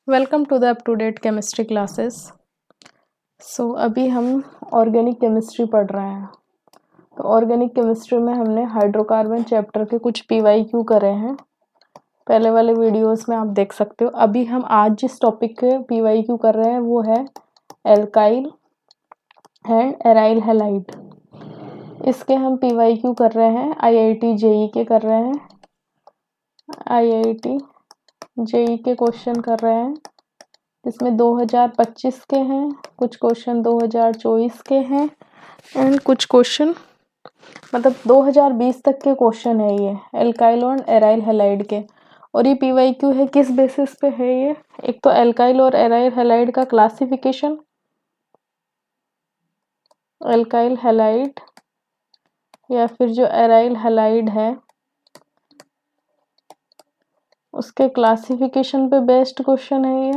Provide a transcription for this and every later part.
Welcome to the up to date chemistry classes. अभी हम organic chemistry पढ़ रहे हैं। तो ऑर्गेनिक केमिस्ट्री में हमने हाइड्रोकार्बन चैप्टर के कुछ पीवाईक्यू करे हैं। पहले वाले वीडियोस में आप देख सकते हो। अभी हम आज जिस टॉपिक के पीवाईक्यू कर रहे हैं वो है एल्काइल एंड एराइल हैलाइड। इसके हम पीवाईक्यू कर रहे हैं, आईआईटी जेई के कर रहे हैं। आईआईटी जेई के क्वेश्चन कर रहे हैं, इसमें 2025 के हैं, कुछ क्वेश्चन 2024 के हैं एंड कुछ क्वेश्चन मतलब 2020 तक के क्वेश्चन है ये एल्काइल और एराइल हैलाइड के। और ये पीवाईक्यू है किस बेसिस पे है ये? एक तो एल्काइल और एराइल हैलाइड का क्लासिफिकेशन, एल्काइल हैलाइड या फिर जो एराइल हैलाइड है उसके क्लासिफिकेशन पे बेस्ड क्वेश्चन है ये,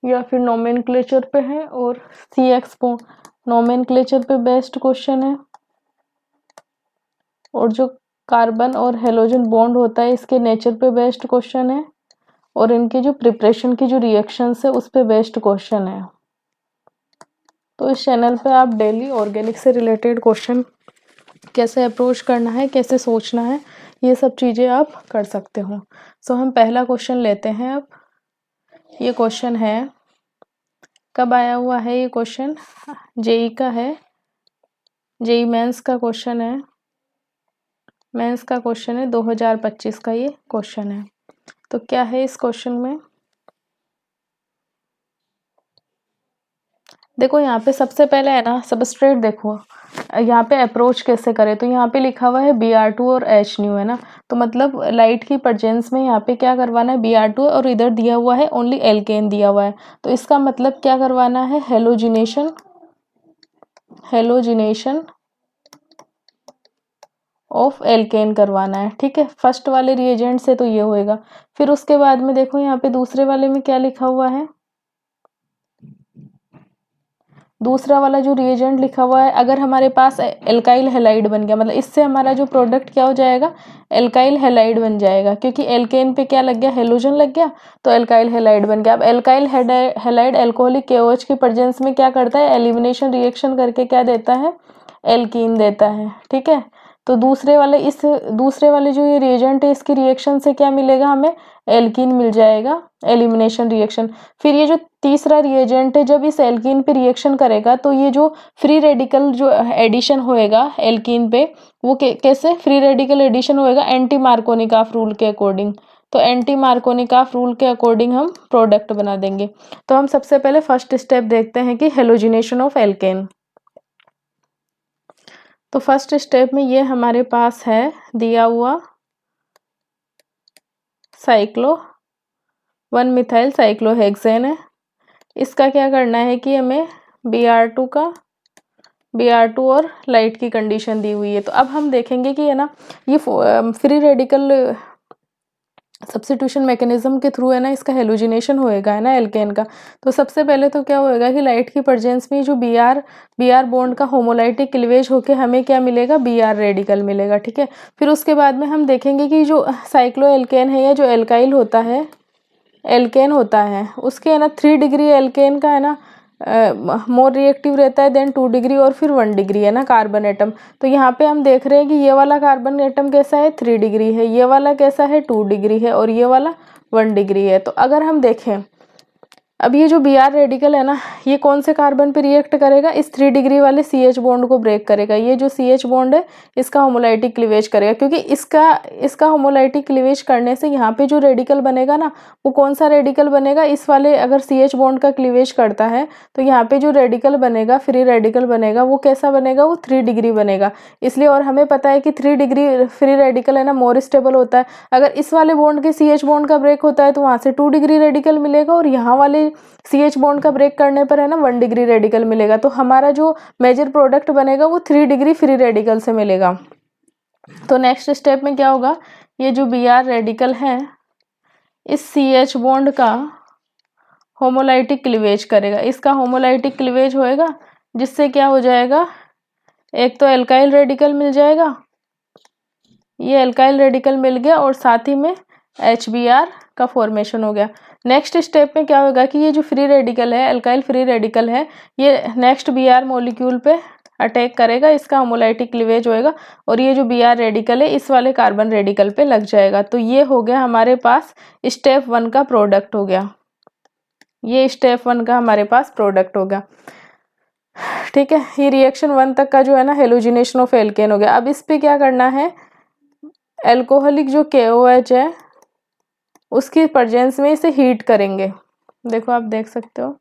या फिर नोमेनक्लेचर पे है और सी एक्सपो नोमेनक्लेचर पे बेस्ड क्वेश्चन है। और जो कार्बन और हेलोजन बॉन्ड होता है इसके नेचर पे बेस्ड क्वेश्चन है और इनके जो प्रिपरेशन की जो रिएक्शंस है उस पे बेस्ड क्वेश्चन है। तो इस चैनल पे आप डेली ऑर्गेनिक से रिलेटेड क्वेश्चन कैसे अप्रोच करना है, कैसे सोचना है, ये सब चीज़ें आप कर सकते हो। हम पहला क्वेश्चन लेते हैं। अब ये क्वेश्चन है, कब आया हुआ है ये क्वेश्चन? जेई का है, जेई मेंस का क्वेश्चन है। मेंस का क्वेश्चन है 2025 का ये क्वेश्चन है। तो क्या है इस क्वेश्चन में? देखो यहाँ पे सबसे पहले है ना सबस्ट्रेट। देखो यहाँ पे अप्रोच कैसे करें, तो यहाँ पे लिखा हुआ है Br2 और H न्यू है ना, तो मतलब लाइट की प्रेजेंस में यहाँ पे क्या करवाना है, Br2 और इधर दिया हुआ है ओनली एल्केन दिया हुआ है। तो इसका मतलब क्या करवाना है, हेलोजिनेशन, हेलोजिनेशन ऑफ एल्केन करवाना है। ठीक है, फर्स्ट वाले रिएजेंट से तो ये होएगा। फिर उसके बाद में देखो यहाँ पे दूसरे वाले में क्या लिखा हुआ है, दूसरा वाला जो रिएजेंट लिखा हुआ है, अगर हमारे पास एल्काइल हैलाइड बन गया मतलब इससे हमारा जो प्रोडक्ट क्या हो जाएगा, एल्काइल हैलाइड बन जाएगा, क्योंकि एल्केन पे क्या लग गया, हेलोजन लग गया, तो एल्काइल हैलाइड बन गया। अब एल्काइल हैलाइड एल्कोहलिक KOH की प्रेजेंस में क्या करता है, एलिमिनेशन रिएक्शन करके क्या देता है, एल्कीन देता है। ठीक है, तो दूसरे वाले जो ये रिएजेंट है इसकी रिएक्शन से क्या मिलेगा हमें, एल्कीन मिल जाएगा, एलिमिनेशन रिएक्शन। फिर ये जो तीसरा रिएजेंट है जब इस एल्कीन पे रिएक्शन करेगा तो ये जो फ्री रेडिकल जो एडिशन होएगा एल्कीन पे, वो कैसे फ्री रेडिकल एडिशन होएगा, एंटी मार्कोनिकॉफ रूल के अकॉर्डिंग। तो एंटी मार्कोनिकॉफ रूल के अकॉर्डिंग हम प्रोडक्ट बना देंगे। तो हम सबसे पहले फर्स्ट स्टेप देखते हैं कि हेलोजिनेशन ऑफ एल्केन। तो फर्स्ट स्टेप में ये हमारे पास है दिया हुआ साइक्लो 1 मिथाइल साइक्लोहेक्सेन है। इसका क्या करना है कि हमें Br2 और लाइट की कंडीशन दी हुई है। तो अब हम देखेंगे कि है ना ये फ्री रेडिकल सब्स्टिट्यूशन मैकेनिज्म के थ्रू है ना इसका हेलोजिनेशन होएगा है ना एल्केन का। तो सबसे पहले तो क्या होएगा कि लाइट की प्रेजेंस में जो Br बॉन्ड का होमोलाइटिक क्लीवेज होके हमें क्या मिलेगा, Br रेडिकल मिलेगा। ठीक है, फिर उसके बाद में हम देखेंगे कि जो साइक्लो एल्केन है या जो एल्काइल होता है, एल्केन होता है उसके है ना 3 डिग्री एल्केन का है ना मोर रिएक्टिव रहता है देन 2 डिग्री और फिर 1 डिग्री है ना कार्बन एटम। तो यहाँ पे हम देख रहे हैं कि ये वाला कार्बन एटम कैसा है, 3 डिग्री है, ये वाला कैसा है, 2 डिग्री है और ये वाला 1 डिग्री है। तो अगर हम देखें अब ये जो Br रेडिकल है ना ये कौन से कार्बन पे रिएक्ट करेगा, इस 3 डिग्री वाले CH बॉन्ड को ब्रेक करेगा। ये जो CH बॉन्ड है इसका होमोलाइटिक क्लीवेज करेगा, क्योंकि इसका होमोलाइटिक क्लीवेज करने से यहाँ पे जो रेडिकल बनेगा ना वो कौन सा रेडिकल बनेगा, इस वाले अगर CH बॉन्ड का क्लीवेज करता है तो यहाँ पे जो रेडिकल बनेगा, फ्री रेडिकल बनेगा, वो कैसा बनेगा, वो 3 डिग्री बनेगा। इसलिए और हमें पता है कि 3 डिग्री फ्री रेडिकल है ना मोर स्टेबल होता है। अगर इस वाले बॉन्ड के CH बॉन्ड का ब्रेक होता है तो वहाँ से 2 डिग्री रेडिकल मिलेगा और यहाँ वाले CH बॉन्ड का ब्रेक करने पर है ना 1 डिग्री रेडिकल मिलेगा। तो हमारा जो मेजर प्रोडक्ट बनेगा वो 3 डिग्री फ्री रेडिकल से मिलेगा। तो नेक्स्ट स्टेप में क्या होगा, ये जो Br रेडिकल है इस CH बॉन्ड का होमोलाइटिक क्लीवेज करेगा। इसका होमोलाइटिक क्लीवेज होएगा जिससे क्या हो जाएगा, एक तो एल्काइल रेडिकल मिल जाएगा ये एल्काइल रेडिकल मिल गया और साथ ही में HBr का फॉर्मेशन हो गया। नेक्स्ट स्टेप में क्या होगा कि ये जो फ्री रेडिकल है, एल्काइल फ्री रेडिकल है, ये नेक्स्ट Br मॉलिक्यूल पे अटैक करेगा, इसका होमोलाइटिक क्लीवेज होएगा और ये जो Br रेडिकल है इस वाले कार्बन रेडिकल पे लग जाएगा। तो ये हो गया हमारे पास स्टेप 1 का प्रोडक्ट हो गया, ये स्टेप 1 का हमारे पास प्रोडक्ट हो गया। ठीक है, ये रिएक्शन 1 तक का जो है ना हेलोजिनेशन ऑफ एल्केन हो गया। अब इस पे क्या करना है, एल्कोहलिक जो KOH है उसकी प्रेजेंस में इसे हीट करेंगे। देखो आप देख सकते हो,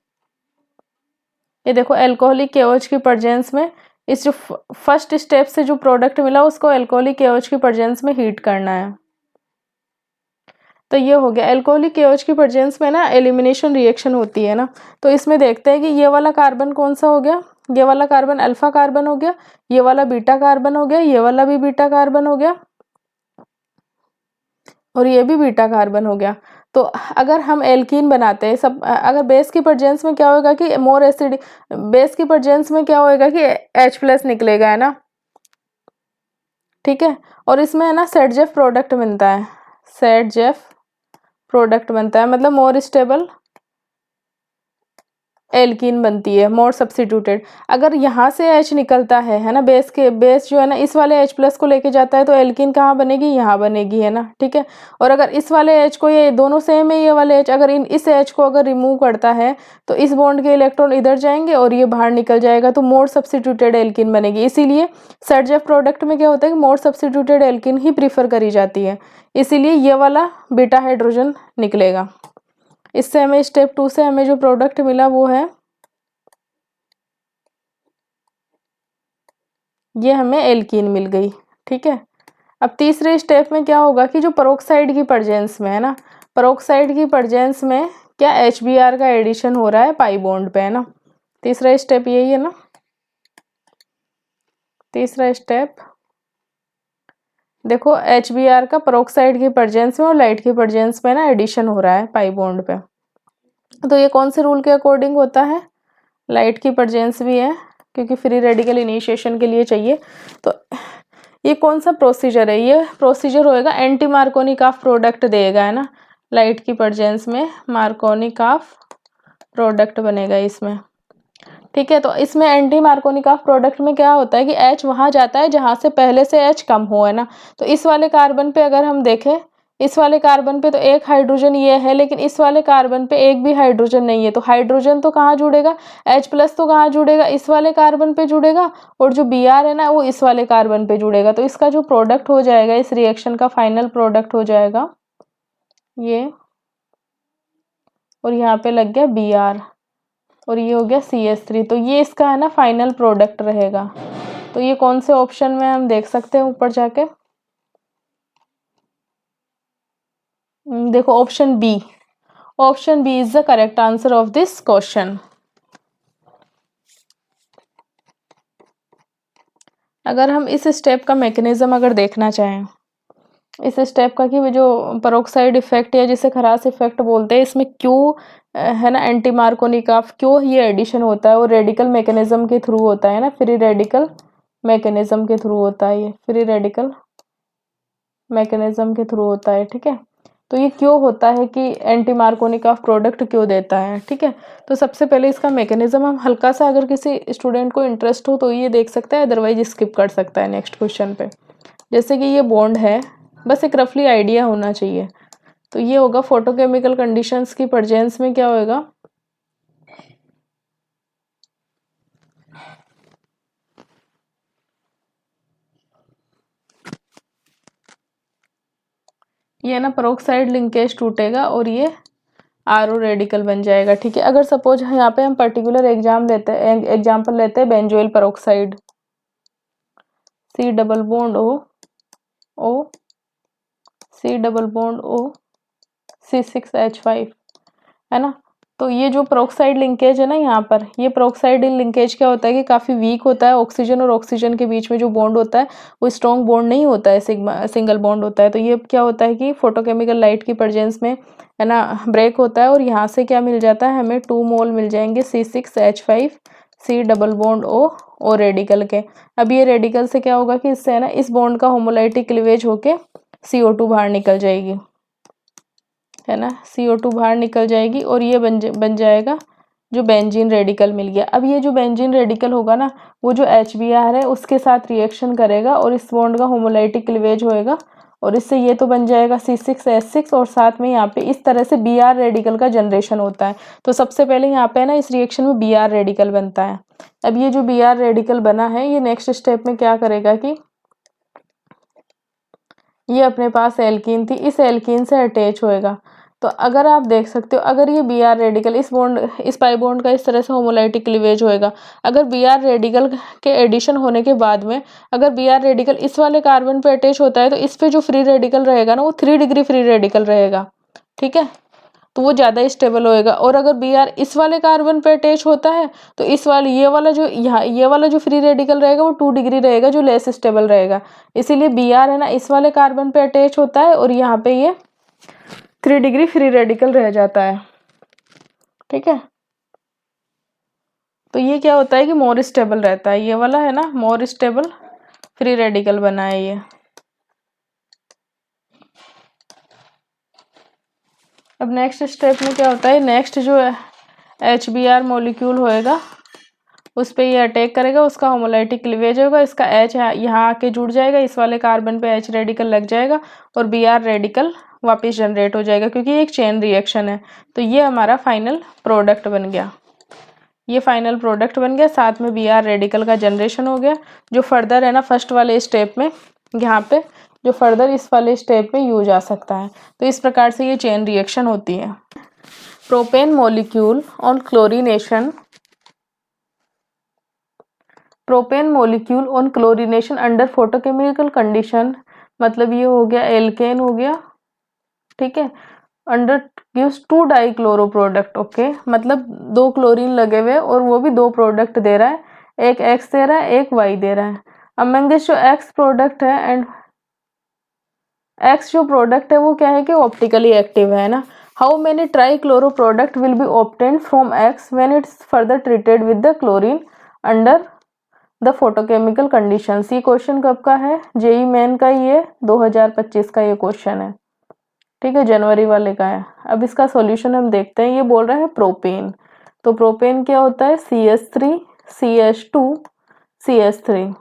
ये देखो एल्कोहलिक KOH की प्रेजेंस में इस जो फर्स्ट स्टेप से जो प्रोडक्ट मिला उसको एल्कोहलिक KOH की प्रेजेंस में हीट करना है। तो ये हो गया, एल्कोहलिक KOH की प्रेजेंस में ना एलिमिनेशन रिएक्शन होती है ना, तो इसमें देखते हैं कि ये वाला कार्बन कौन सा हो गया, ये वाला कार्बन अल्फा कार्बन हो गया, ये वाला बीटा कार्बन हो गया, ये वाला भी बीटा कार्बन हो गया और ये भी बीटा कार्बन हो गया। तो अगर हम एल्कीन बनाते हैं सब, अगर बेस की प्रेजेंस में क्या होगा कि मोर एसिड, बेस की प्रेजेंस में क्या होएगा कि H+ निकलेगा, है ना। ठीक है, और इसमें है ना सेडजेफ प्रोडक्ट बनता है, सेडजेफ प्रोडक्ट बनता है, मतलब मोर स्टेबल एल्कीन बनती है, मोर सब्स्टिट्यूटेड। अगर यहाँ से H निकलता है ना, बेस जो है ना इस वाले H+ को लेके जाता है तो एल्कीन कहाँ बनेगी, यहाँ बनेगी, है ना। ठीक है, और अगर इस वाले H को, ये दोनों सेम है, ये वाले H अगर इस H को अगर रिमूव करता है तो इस बॉन्ड के इलेक्ट्रॉन इधर जाएंगे और ये बाहर निकल जाएगा, तो मोर सब्स्टिट्यूटेड एल्कीन बनेगी। इसीलिए सेडजेफ प्रोडक्ट में क्या होता है कि मोर सब्स्टिट्यूटेड एल्कीन ही प्रीफर करी जाती है, इसीलिए ये वाला बीटा हाइड्रोजन निकलेगा। इससे हमें स्टेप 2 से हमें जो प्रोडक्ट मिला वो है, ये हमें एल्कीन मिल गई। ठीक है, अब तीसरे स्टेप में क्या होगा कि जो पेरोक्साइड की प्रेजेंस में है ना, पेरोक्साइड की प्रेजेंस में क्या HBr का एडिशन हो रहा है पाई बॉन्ड पे, है ना। तीसरा स्टेप यही है ना, तीसरा स्टेप देखो HBr का पेरोक्साइड की प्रेजेंस में और लाइट की प्रेजेंस में ना एडिशन हो रहा है पाई बॉन्ड पे। तो ये कौन से रूल के अकॉर्डिंग होता है, लाइट की प्रेजेंस भी है क्योंकि फ्री रेडिकल इनिशिएशन के लिए चाहिए। तो ये कौन सा प्रोसीजर है, ये प्रोसीजर होएगा एंटी मार्कोनिकॉफ प्रोडक्ट देगा, है ना। लाइट की प्रेजेंस में मार्कोनिकॉफ प्रोडक्ट बनेगा इसमें। ठीक है, तो इसमें एंटी मार्कोनिकॉफ प्रोडक्ट में क्या होता है कि H वहां जाता है जहां से पहले से H कम हो, है ना। तो इस वाले कार्बन पे अगर हम देखें, इस वाले कार्बन पे तो एक हाइड्रोजन ये है, लेकिन इस वाले कार्बन पे एक भी हाइड्रोजन नहीं है, तो हाइड्रोजन तो कहाँ जुड़ेगा, H+ तो कहाँ जुड़ेगा, इस वाले कार्बन पे जुड़ेगा, और जो Br है ना वो इस वाले कार्बन पे जुड़ेगा। तो इसका जो प्रोडक्ट हो जाएगा, इस रिएक्शन का फाइनल प्रोडक्ट हो जाएगा ये, और यहाँ पे लग गया Br और ये हो गया CH3। तो ये इसका है ना फाइनल प्रोडक्ट रहेगा। तो ये कौन से ऑप्शन में हम देख सकते हैं ऊपर जाके, देखो option B, option B is the correct answer of this question. अगर हम इस स्टेप का मैकेनिज्म अगर देखना चाहें, इस स्टेप का कि जो पेरोक्साइड इफेक्ट या जिसे खरास इफेक्ट बोलते हैं, इसमें क्यों है ना एंटी मार्कोनिकॉफ, क्यों ये एडिशन होता है, वो रेडिकल मैकेनिज्म के थ्रू होता है ना, फ्री रेडिकल मैकेनिज्म के थ्रू होता है, ये फ्री रेडिकल मैकेनिज्म के थ्रू होता है। ठीक है, तो ये क्यों होता है कि एंटी मार्कोनिकॉफ प्रोडक्ट क्यों देता है। ठीक है, तो सबसे पहले इसका मैकेनिज्म हम हल्का सा, अगर किसी स्टूडेंट को इंटरेस्ट हो तो ये देख सकता है, अदरवाइज स्किप कर सकता है नेक्स्ट क्वेश्चन पे। जैसे कि ये बॉन्ड है, बस एक रफली आइडिया होना चाहिए। तो ये होगा फोटोकेमिकल कंडीशंस की प्रेजेंस में क्या होएगा, ये ना पेरोक्साइड लिंकेज टूटेगा और ये RO रेडिकल बन जाएगा। ठीक है, अगर सपोज यहाँ पे हम पर्टिकुलर एग्जाम्पल लेते हैं benzoyl peroxide, C double bond O C double bond O C6H5, है ना। तो ये जो पेरोक्साइड लिंकेज है ना यहाँ पर, ये पेरोक्साइड लिंकेज क्या होता है कि काफ़ी वीक होता है, ऑक्सीजन और ऑक्सीजन के बीच में जो बॉन्ड होता है वो स्ट्रॉन्ग बॉन्ड नहीं होता है, सिंगल बॉन्ड होता है। तो ये क्या होता है कि फोटोकेमिकल लाइट की प्रेजेंस में है ना ब्रेक होता है और यहाँ से क्या मिल जाता है, हमें 2 मोल मिल जाएंगे C6H5 C double bond O radical के। अब ये रेडिकल से क्या होगा कि इससे है ना इस बॉन्ड का होमोलाइटिक क्लीवेज होके CO2 बाहर निकल जाएगी, है ना, CO2 बाहर निकल जाएगी और ये बन जाएगा जो बेंजीन रेडिकल मिल गया। अब ये जो बेंजीन रेडिकल होगा ना वो जो HBr है उसके साथ रिएक्शन करेगा और इस बॉन्ड का होमोलाइटिक क्लीवेज होएगा और इससे ये तो बन जाएगा C6H6 और साथ में यहाँ पे इस तरह से Br रेडिकल का जनरेशन होता है। तो सबसे पहले यहाँ पे ना इस रिएक्शन में Br रेडिकल बनता है। अब ये जो Br रेडिकल बना है ये नेक्स्ट स्टेप में क्या करेगा कि ये अपने पास एल्कीन थी, इस एल्कीन से अटैच होएगा। तो अगर आप देख सकते हो अगर ये Br रेडिकल इस पाई बॉन्ड का इस तरह से होमोलाइटिक क्लीवेज होएगा, अगर Br रेडिकल के एडिशन होने के बाद में अगर Br रेडिकल इस वाले कार्बन पे अटैच होता है तो इस पे जो फ्री रेडिकल रहेगा ना वो 3 डिग्री फ्री रेडिकल रहेगा, ठीक है, तो वो ज़्यादा स्टेबल होएगा। और अगर Br इस वाले कार्बन पे अटैच होता है तो इस वाले ये वाला जो फ्री रेडिकल रहेगा वो 2 डिग्री रहेगा जो लेस स्टेबल रहेगा। इसीलिए Br है ना इस वाले कार्बन पे अटैच होता है और यहाँ पे ये 3 डिग्री फ्री रेडिकल रह जाता है, ठीक है। तो ये क्या होता है कि मोर स्टेबल रहता है, ये वाला है ना मोर स्टेबल फ्री रेडिकल बना है ये। अब नेक्स्ट स्टेप में क्या होता है, नेक्स्ट जो HBr मॉलिक्यूल होएगा उस पे ये अटैक करेगा, उसका होमोलाइटिक क्लीवेज होगा, इसका H यहाँ आके जुड़ जाएगा, इस वाले कार्बन पे H रेडिकल लग जाएगा और Br रेडिकल वापस जनरेट हो जाएगा क्योंकि ये एक चेन रिएक्शन है। तो ये हमारा फाइनल प्रोडक्ट बन गया, ये फाइनल प्रोडक्ट बन गया, साथ में Br रेडिकल का जनरेशन हो गया जो फर्दर है ना फर्स्ट वाले स्टेप में यहाँ पे जो फर्दर इस वाले स्टेप में यूज आ सकता है। तो इस प्रकार से ये चेन रिएक्शन होती है। Propane molecule on chlorination, propane molecule on chlorination under photochemical condition, मतलब ये हो गया एल्केन हो गया, ठीक है, under gives 2 dichloro product, okay, मतलब 2 क्लोरीन लगे हुए और वो भी 2 प्रोडक्ट दे रहा है, एक X दे रहा है एक Y दे रहा है। अमंग दिस जो X प्रोडक्ट है एंड X जो प्रोडक्ट है वो क्या है कि ऑप्टिकली एक्टिव है ना। How many try chloro product will be obtained from X when it's further treated with the chlorine under the photochemical conditions. ये क्वेश्चन कब का है, जेई मेन का, ये 2025 का ये क्वेश्चन है, ठीक है, जनवरी वाले का है। अब इसका सॉल्यूशन हम देखते हैं। ये बोल रहा है प्रोपेन, तो प्रोपेन क्या होता है CH3 CH2 CH3,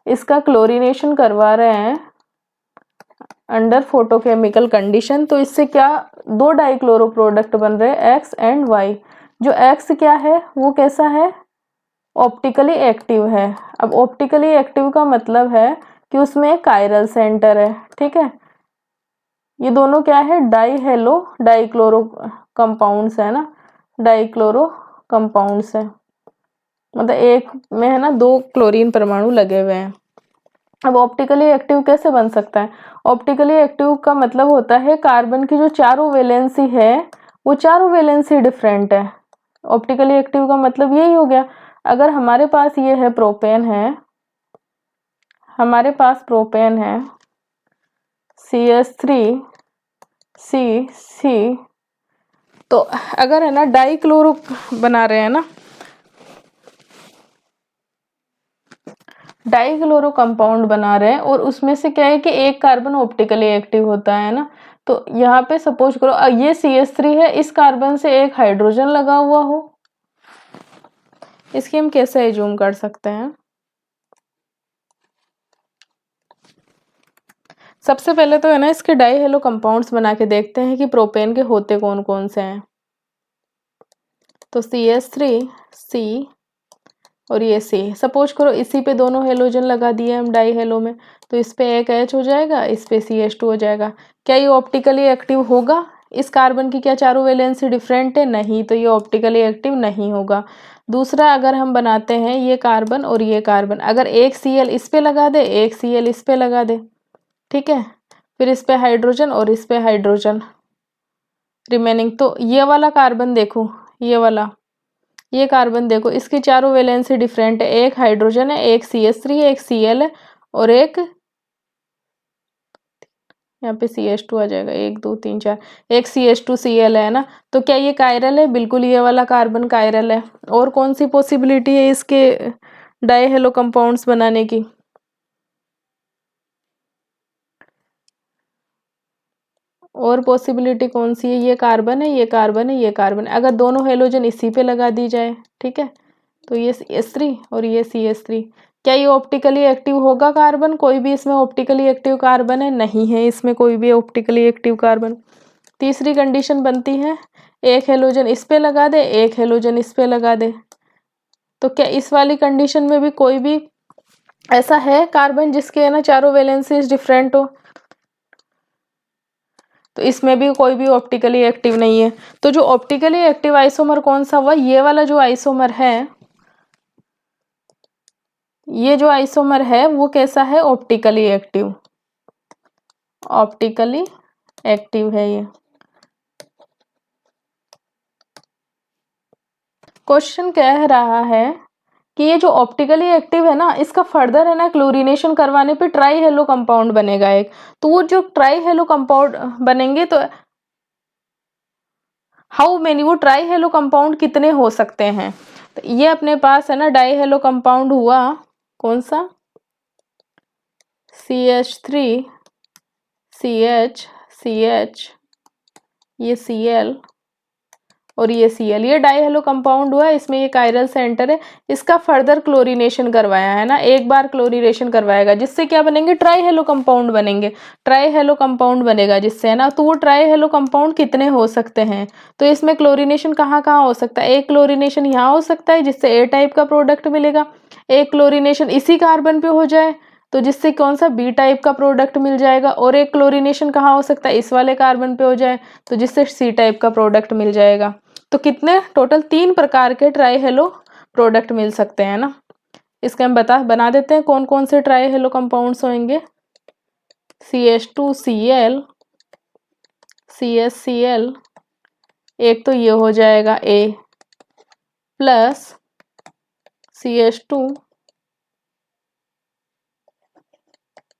इसका क्लोरीनेशन करवा रहे हैं अंडर फोटोकेमिकल कंडीशन। तो इससे क्या 2 डाइक्लोरो प्रोडक्ट बन रहे हैं X एंड Y। जो X क्या है वो कैसा है, ऑप्टिकली एक्टिव है। अब ऑप्टिकली एक्टिव का मतलब है कि उसमें एक कायरल सेंटर है, ठीक है, ये दोनों क्या है डाई हेलो डाइक्लोरो कंपाउंड्स है ना, डाइक्लोरो कंपाउंड्स है, मतलब एक में है ना 2 क्लोरीन परमाणु लगे हुए हैं। अब ऑप्टिकली एक्टिव कैसे बन सकता है, ऑप्टिकली एक्टिव का मतलब होता है कार्बन की जो चारों वैलेंसी है वो चारों वैलेंसी डिफरेंट है। ऑप्टिकली एक्टिव का मतलब यही हो गया, अगर हमारे पास ये है प्रोपेन है, हमारे पास प्रोपेन है CH3 C, तो अगर है ना डाइक्लोरो बना रहे हैं ना, डाइक्लोरो कंपाउंड बना रहे हैं और उसमें से क्या है कि एक कार्बन ऑप्टिकली एक्टिव होता है ना, तो यहाँ पे सपोज करो ये CH3 है, इस कार्बन से एक हाइड्रोजन लगा हुआ हो, इसकी हम कैसे एज्यूम कर सकते हैं। सबसे पहले तो है ना इसके डाई हेलो कंपाउंड्स बना के देखते हैं कि प्रोपेन के होते कौन कौन से हैं। तो CH3 C और ये C, सपोज करो इसी पे दोनों हेलोजन लगा दिए हम डाई हेलो में, तो इस पे एक H हो जाएगा, इस पे CH2 हो जाएगा। क्या ये ऑप्टिकली एक्टिव होगा, इस कार्बन की क्या चारों वैलेंसी डिफरेंट है, नहीं, तो ये ऑप्टिकली एक्टिव नहीं होगा। दूसरा, अगर हम बनाते हैं ये कार्बन और ये कार्बन, अगर एक Cl इस पे लगा दे एक Cl इस पे लगा दे, ठीक है, फिर इस पे हाइड्रोजन और इस पे हाइड्रोजन रिमेनिंग, तो ये वाला कार्बन देखो, ये कार्बन देखो, इसकी चारों वैलेंसी डिफरेंट है, एक हाइड्रोजन है, एक CH3 है, एक Cl है और एक यहाँ पे CH2 आ जाएगा, 1 2 3 4, एक CH2Cl है ना। तो क्या ये कायरल है? बिल्कुल, ये वाला कार्बन कायरल है। और कौन सी पॉसिबिलिटी है इसके डाई हेलो कंपाउंड्स बनाने की? और पॉसिबिलिटी कौन सी है? ये कार्बन है, ये कार्बन है, ये कार्बन है। अगर दोनों हेलोजन इसी पे लगा दी जाए, ठीक है, तो ये CH3 और ये CH3, क्या ये ऑप्टिकली एक्टिव होगा कार्बन? कोई भी इसमें ऑप्टिकली एक्टिव कार्बन है? नहीं है इसमें कोई भी ऑप्टिकली एक्टिव कार्बन। तीसरी कंडीशन बनती है, एक हेलोजन इस पे लगा दे, एक हेलोजन इस पे लगा दे। तो क्या इस वाली कंडीशन में भी कोई भी ऐसा है कार्बन जिसके है ना चारों वैलेंसीज डिफरेंट हो? तो इसमें भी कोई भी ऑप्टिकली एक्टिव नहीं है। तो जो ऑप्टिकली एक्टिव आइसोमर कौन सा हुआ? ये वाला जो आइसोमर है, ये जो आइसोमर है वो कैसा है? ऑप्टिकली एक्टिव, ऑप्टिकली एक्टिव है ये। क्वेश्चन कह रहा है कि ये जो ऑप्टिकली एक्टिव है ना, इसका फर्दर है ना क्लोरीनेशन करवाने पे ट्राई हेलो कंपाउंड बनेगा एक। तो वो जो ट्राई हेलो कंपाउंड बनेंगे, तो हाउ मेनी, वो ट्राई हेलो कंपाउंड कितने हो सकते हैं? तो ये अपने पास है ना डाई हेलो कंपाउंड हुआ, कौन सा? CH3 CH CH, ये Cl और ये Cl, ये डाई हेलो कंपाउंड हुआ। इसमें ये कायरल सेंटर है, इसका फर्दर क्लोरीनेशन करवाया है ना, एक बार क्लोरीनेशन करवाएगा, जिससे क्या बनेंगे? ट्राई हेलो कंपाउंड बनेंगे। ट्राई हेलो कंपाउंड बनेगा जिससे, है ना। तो वो ट्राई हेलो कंपाउंड कितने हो सकते हैं? तो इसमें क्लोरीनेशन कहाँ कहाँ हो सकता है? एक क्लोरीनेशन यहाँ हो सकता है जिससे A टाइप का प्रोडक्ट मिलेगा, एक क्लोरीनेशन इसी कार्बन पे हो जाए तो जिससे कौन सा B टाइप का प्रोडक्ट मिल जाएगा, और एक क्लोरीनेशन कहाँ हो सकता है? इस वाले कार्बन पे हो जाए तो जिससे C टाइप का प्रोडक्ट मिल जाएगा। तो कितने टोटल 3 प्रकार के ट्राई हेलो प्रोडक्ट मिल सकते हैं ना। इसके हम बना देते हैं कौन कौन से ट्राई हेलो कंपाउंड्स होंगे। CH2Cl CHCl, एक तो ये हो जाएगा A प्लस CH2,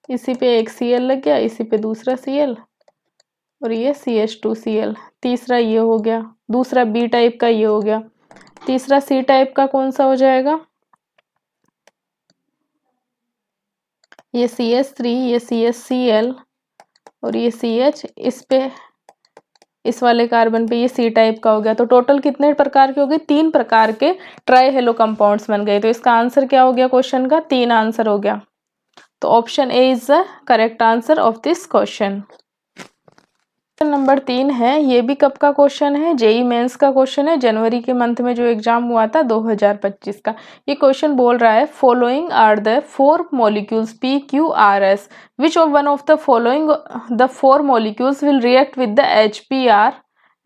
इसी पे एक Cl लग गया, इसी पे दूसरा Cl, और ये CH2Cl। तीसरा ये हो गया, दूसरा B टाइप का ये हो गया। तीसरा C टाइप का कौन सा हो जाएगा? ये CH3, ये CHCl और ये CH, इस पे इस वाले कार्बन पे ये C टाइप का हो गया। तो टोटल कितने प्रकार के हो गए? 3 प्रकार के ट्राई हेलो कंपाउंड्स बन गए। तो इसका आंसर क्या हो गया क्वेश्चन का? 3 आंसर हो गया। तो option A is the correct answer of this question. Number 3 है, ये भी कब का क्वेश्चन है? जेई मेंस का क्वेश्चन है, जनवरी के मंथ में जो एग्जाम हुआ था 2025 का। ये क्वेश्चन बोल रहा है, following are the 4 molecules PQRS, which of one of the following the 4 molecules will react with the HBr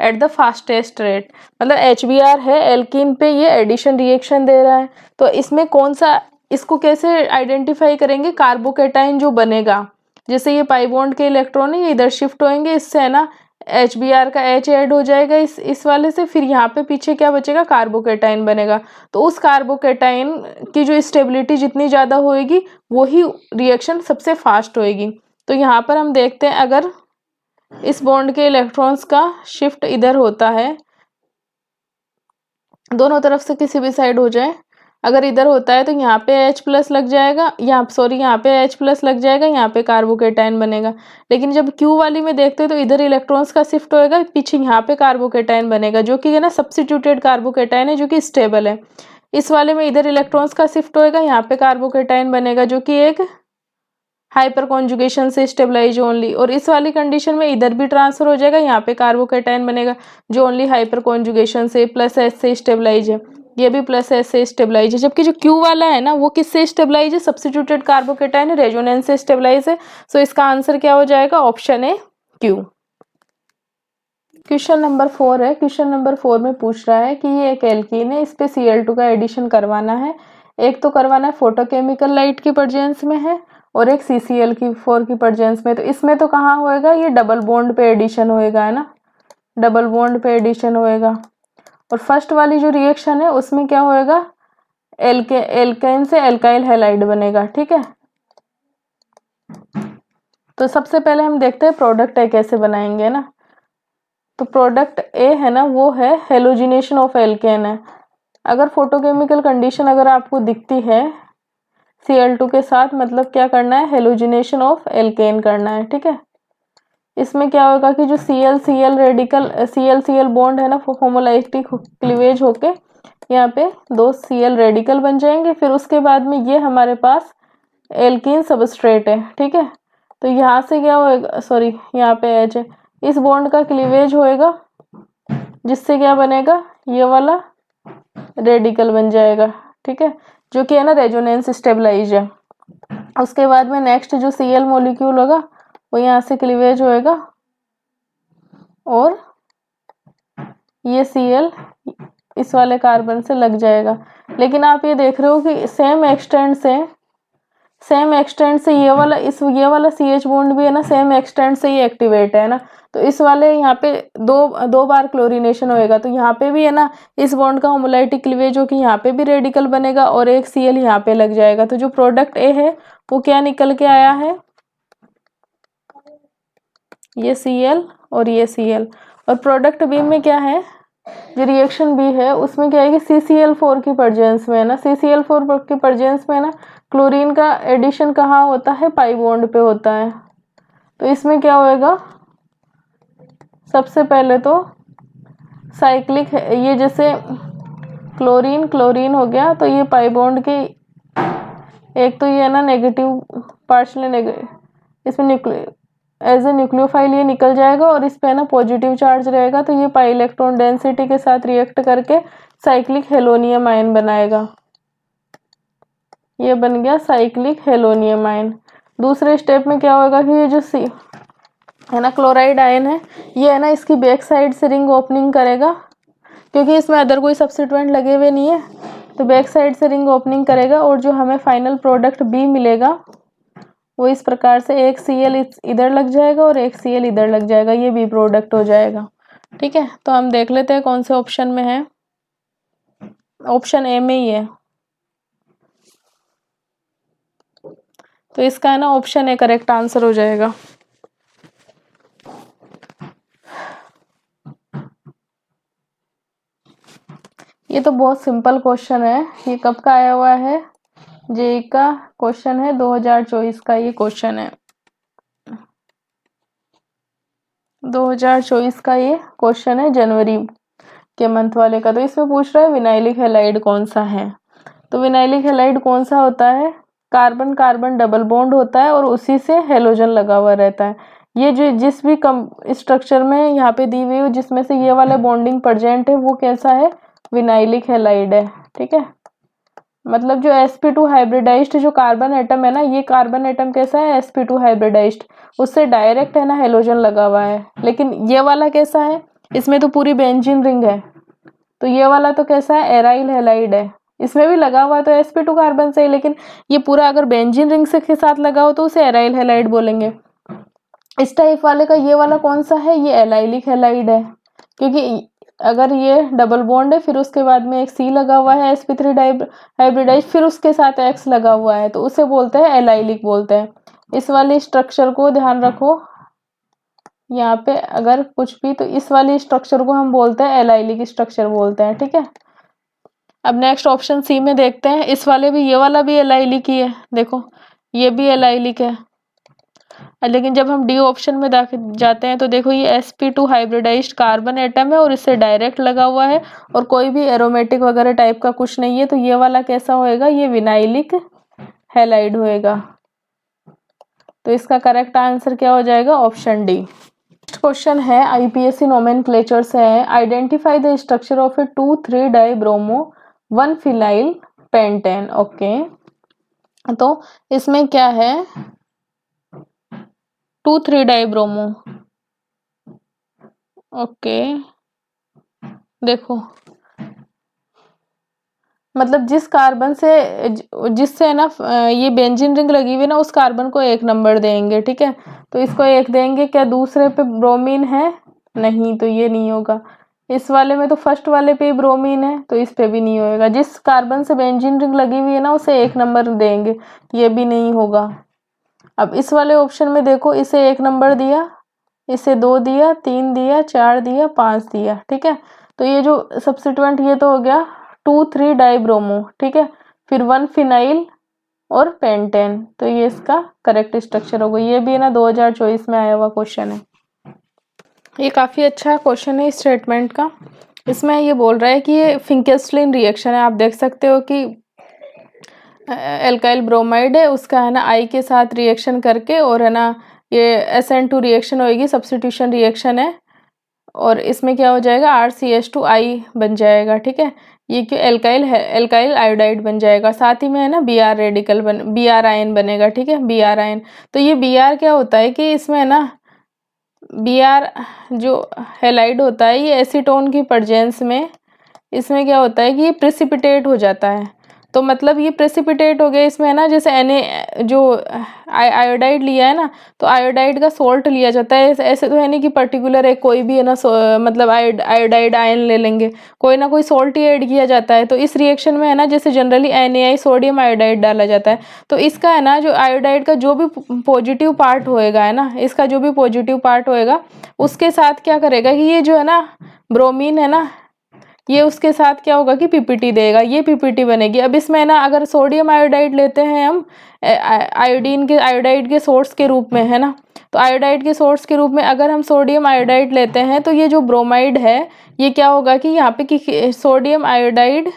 at the fastest rate. मतलब HBr है, एल्कीन पे ये एडिशन रिएक्शन दे रहा है, तो इसमें कौन सा, इसको कैसे आइडेंटिफाई करेंगे? कार्बोकेटाइन जो बनेगा, जैसे ये पाई बॉन्ड के इलेक्ट्रॉन है ये इधर शिफ्ट होंगे, इससे है ना HBr का H ऐड हो जाएगा इस वाले से, फिर यहाँ पे पीछे क्या बचेगा? कार्बोकेटाइन बनेगा। तो उस कार्बोकेटाइन की जो स्टेबिलिटी जितनी ज़्यादा होएगी वही रिएक्शन सबसे फास्ट होएगी। तो यहाँ पर हम देखते हैं, अगर इस बॉन्ड के इलेक्ट्रॉन्स का शिफ्ट इधर होता है, दोनों तरफ से किसी भी साइड हो जाए, अगर इधर होता है तो यहाँ पे H प्लस लग जाएगा, यहाँ पे H प्लस लग जाएगा, यहाँ पे कार्बोकेटाइन बनेगा। लेकिन जब Q वाली में देखते हैं तो इधर इलेक्ट्रॉन्स का शिफ्ट होएगा, पीछे यहाँ पे कार्बोकेटाइन बनेगा, जो कि है ना सब्स्टिट्यूटेड कार्बोकेटाइन है, जो कि स्टेबल है। इस वाले में इधर इलेक्ट्रॉन्स का शिफ्ट होएगा, यहाँ पे कार्बोकेटाइन बनेगा, जो कि एक हाइपर कॉन्जुगेशन से स्टेबलाइज ओनली, और इस वाली कंडीशन में इधर भी ट्रांसफर हो जाएगा, यहाँ पे कार्बोकेटाइन बनेगा जो ओनली हाइपर कॉन्जुगेशन से प्लस एस से स्टेबलाइज है, ये भी प्लस एस से स्टेबलाइज है। जबकि जो क्यू वाला है ना वो किससे स्टेबलाइज है? सब्स्टिट्यूटेड कार्बोकेटाइन रेजोनेंस से स्टेबलाइज है। सो इसका आंसर क्या हो जाएगा? Option A Q. Question number 4 है। क्वेश्चन नंबर 4 में पूछ रहा है कि ये एक एल्कीन है, इस पे Cl2 का एडिशन करवाना है। एक तो करवाना है फोटोकेमिकल लाइट की प्रेजेंस में है, और एक CCl4 की प्रेजेंस में। तो इसमें तो कहाँ होएगा? ये डबल बॉन्ड पे एडिशन होएगा, है ना, डबल बॉन्ड पे एडिशन होएगा। और फर्स्ट वाली जो रिएक्शन है उसमें क्या होएगा? एल्केन से एल्काइल हैलाइड बनेगा, ठीक है। तो सबसे पहले हम देखते हैं प्रोडक्ट ए कैसे बनाएंगे ना। तो प्रोडक्ट ए है ना, वो है हेलोजिनेशन ऑफ एल्केन है। अगर फोटोकेमिकल कंडीशन अगर आपको दिखती है Cl2 के साथ, मतलब क्या करना है, हेलोजिनेशन ऑफ एल्केन करना है, ठीक है। इसमें क्या होगा कि जो Cl रेडिकल Cl बॉन्ड है ना, होमोलाइटिक क्लीवेज होके यहाँ पे 2 Cl रेडिकल बन जाएंगे। फिर उसके बाद में ये हमारे पास एल्कीन सबस्ट्रेट है, ठीक है। तो यहाँ से क्या होएगा, सॉरी यहाँ पे एच है, इस बॉन्ड का क्लीवेज होएगा जिससे क्या बनेगा, ये वाला रेडिकल बन जाएगा, ठीक है, जो कि है ना रेजोनेंस स्टेबलाइज है। उसके बाद में नेक्स्ट जो Cl मॉलिक्यूल होगा वो यहाँ से क्लीवेज होएगा और ये Cl इस वाले कार्बन से लग जाएगा। लेकिन आप ये देख रहे हो कि सेम एक्सटेंट से ये वाला CH बॉन्ड भी है ना, सेम एक्सटेंट से ये एक्टिवेट है ना। तो इस वाले यहाँ पे दो बार क्लोरीनेशन होएगा, तो यहाँ पे भी है ना इस बॉन्ड का होमोलाइटिक क्लीवेज हो कि यहाँ पे भी रेडिकल बनेगा और एक Cl यहाँ पे लग जाएगा। तो जो प्रोडक्ट ए है वो क्या निकल के आया है, ये Cl और ये Cl। और प्रोडक्ट बी में क्या है, जो रिएक्शन बी है उसमें क्या है कि CCl4 की प्रेजेंस में है ना, CCl4 की प्रेजेंस में है ना क्लोरीन का एडिशन कहाँ होता है, पाई बॉन्ड पे होता है। तो इसमें क्या होएगा, सबसे पहले तो साइक्लिक ये जैसे क्लोरीन हो गया, तो ये पाई बॉन्ड के एक तो ये है ना नेगेटिव पार्शियल इसमें एज ए न्यूक्लियोफाइल ये निकल जाएगा और इस पे है ना पॉजिटिव चार्ज रहेगा। तो ये पाई इलेक्ट्रॉन डेंसिटी के साथ रिएक्ट करके साइक्लिक हेलोनियम आयन बनाएगा, ये बन गया साइक्लिक हेलोनियम आयन। दूसरे स्टेप में क्या होगा कि ये जो सी है ना क्लोराइड आयन है, ये है ना इसकी बैक साइड से रिंग ओपनिंग करेगा, क्योंकि इसमें अदर कोई सब्स्टिट्यूएंट लगे हुए नहीं है, तो बैक साइड से रिंग ओपनिंग करेगा और जो हमें फाइनल प्रोडक्ट बी मिलेगा वो इस प्रकार से एक Cl इधर लग जाएगा और एक Cl इधर लग जाएगा, ये बी प्रोडक्ट हो जाएगा, ठीक है। तो हम देख लेते हैं कौन से ऑप्शन में है, ऑप्शन ए में ही है। तो इसका है ना ऑप्शन ए करेक्ट आंसर हो जाएगा। ये तो बहुत सिंपल क्वेश्चन है, ये कब का आया हुआ है, जेई का क्वेश्चन है, 2024 का ये क्वेश्चन है, 2024 का ये क्वेश्चन है, जनवरी के मंथ वाले का। तो इसमें पूछ रहा है विनाइलिक हैलाइड कौन सा है। तो विनाइलिक हैलाइड कौन सा होता है, कार्बन कार्बन डबल बॉन्ड होता है और उसी से हेलोजन लगा हुआ रहता है। ये जो जिस भी स्ट्रक्चर में यहाँ पे दी हुई हो जिसमें से ये वाला बॉन्डिंग प्रेजेंट है वो कैसा है, विनाइलिक हैलाइड है, ठीक है। मतलब जो sp2 हाइब्रिडाइज्ड जो कार्बन एटम है ना, ये कार्बन एटम कैसा है, sp2 हाइब्रिडाइज्ड, उससे डायरेक्ट है ना हेलोजन लगा हुआ है। लेकिन ये वाला कैसा है, इसमें तो पूरी बेंजीन रिंग है, तो ये वाला तो कैसा है, एराइल हैलाइड है, इसमें भी लगा हुआ तो sp2 कार्बन से, लेकिन ये पूरा अगर बेंजीन रिंग से के साथ लगा हो तो उसे एराइल हैलाइड बोलेंगे। इस टाइप वाले का ये वाला कौन सा है, ये एलाइलिक हैलाइड है, क्योंकि अगर ये डबल बॉन्ड है फिर उसके बाद में एक C लगा हुआ है sp3 हाइब्रिडाइज, फिर उसके साथ X लगा हुआ है, तो उसे बोलते हैं एलाइलिक बोलते हैं। इस वाले स्ट्रक्चर को ध्यान रखो, यहाँ पे अगर कुछ भी, तो इस वाली स्ट्रक्चर को हम बोलते हैं एलाइलिक स्ट्रक्चर बोलते हैं, ठीक है। अब नेक्स्ट ऑप्शन सी में देखते हैं, इस वाले भी, ये वाला भी एलाइलिक ही है, देखो ये भी एलाइलिक है। लेकिन जब हम डी ऑप्शन में जाते हैं तो देखो ये sp2 हाइब्रिडाइज्ड कार्बन एटम है और इससे डायरेक्ट लगा हुआ है और कोई भी एरोमेटिक वगैरह टाइप का कुछ नहीं है, तो ये वाला कैसा होएगा, ये विनाइलिक हैलाइड होएगा। तो इसका करेक्ट आंसर क्या हो जाएगा, ऑप्शन डी। नेक्स्ट क्वेश्चन है आईपीएससी नोमेनक्लेचर से है, identify the structure of A 2,3 dibromo 1 phenyl pentane. Okay, तो इसमें क्या है, 2,3 डाइब्रोमो। ओके, देखो मतलब जिस कार्बन से जिससे है ना ये बेंजीन रिंग लगी हुई ना, उस कार्बन को 1 नंबर देंगे, ठीक है। तो इसको 1 देंगे, क्या दूसरे पे ब्रोमीन है, नहीं, तो ये नहीं होगा। इस वाले में तो फर्स्ट वाले पे ही ब्रोमीन है, तो इस पे भी नहीं होएगा। जिस कार्बन से बेंजीन रिंग लगी हुई है ना उसे 1 नंबर देंगे, ये भी नहीं होगा। अब इस वाले ऑप्शन में देखो, इसे 1 नंबर दिया, इसे 2 दिया, 3 दिया, 4 दिया, 5 दिया, ठीक है। तो ये जो सब्स्टिट्यूएंट ये तो हो गया 2,3 डाइब्रोमो, ठीक है। फिर 1 फिनाइल और पेंटेन, तो ये इसका करेक्ट स्ट्रक्चर होगा। ये भी है ना 2024 में आया हुआ क्वेश्चन है। ये काफ़ी अच्छा क्वेश्चन है स्टेटमेंट का। इसमें ये बोल रहा है कि ये फिंकेल्स्टीन रिएक्शन है। आप देख सकते हो कि एल्काइल ब्रोमाइड है, उसका है ना आई के साथ रिएक्शन करके, और है ना ये SN2 रिएक्शन होएगी, सब्स्टिट्यूशन रिएक्शन है, और इसमें क्या हो जाएगा RCH2I बन जाएगा, ठीक है। ये क्यों एल्काइल आयोडाइड बन जाएगा। साथ ही में है ना Br रेडिकल Br आयन बनेगा, ठीक है, Br आयन। तो ये Br क्या होता है कि इसमें है ना Br जो हेलाइड होता है, ये एसीटोन की प्रेजेंस में इसमें क्या होता है कि ये प्रेसिपिटेट हो जाता है। तो मतलब ये प्रेसिपिटेट हो गया, इसमें है ना जैसे जो आयोडाइड लिया है ना, तो आयोडाइड का सोल्ट लिया जाता है। ऐसे तो है नहीं कि पर्टिकुलर एक कोई भी है ना मतलब आयोडाइड आयन ले लेंगे, कोई ना कोई सोल्ट ही ऐड किया जाता है। तो इस रिएक्शन में है ना जैसे जनरली NaI सोडियम आयोडाइड डाला जाता है, तो इसका है ना जो आयोडाइड का जो भी पॉजिटिव पार्ट होएगा है ना, इसका जो भी पॉजिटिव पार्ट होएगा उसके साथ क्या करेगा कि ये जो है ना ब्रोमीन है ना, ये उसके साथ क्या होगा कि PPT देगा, ये PPT बनेगी। अब इसमें ना अगर सोडियम आयोडाइड लेते हैं हम आयोडाइड के सोर्स के रूप में है ना, तो आयोडाइड के सोर्स के रूप में अगर हम सोडियम आयोडाइड लेते हैं, तो ये जो ब्रोमाइड है ये क्या होगा कि यहाँ पे कि sodium iodide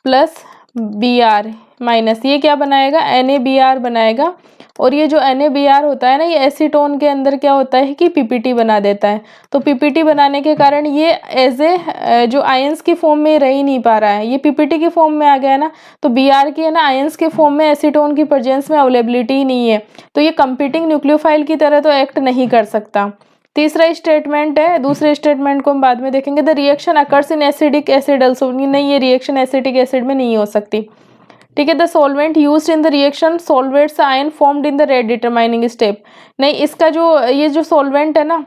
plus Br minus, ये क्या बनाएगा NaBr बनाएगा। और ये जो NaBr होता है ना, ये एसीटोन के अंदर क्या होता है कि PPT बना देता है। तो PPT बनाने के कारण ये एज ए जो आयंस की फॉर्म में रह ही नहीं पा रहा है, ये PPT की फॉर्म में आ गया है ना। तो Br की है ना आयंस के फॉर्म में एसीटोन की प्रेजेंस में अवेलेबिलिटी ही नहीं है, तो ये कंपीटिंग न्यूक्लियोफाइल की तरह तो एक्ट नहीं कर सकता। तीसरा स्टेटमेंट है, दूसरे स्टेटमेंट को हम बाद में देखेंगे। The reaction occurs in acidic acid also, नहीं ये रिएक्शन एसिडिक एसिड में नहीं हो सकती, ठीक है। The solvent used in the reaction solvates ion formed in the rate determining step, नहीं इसका जो ये जो सॉल्वेंट है ना,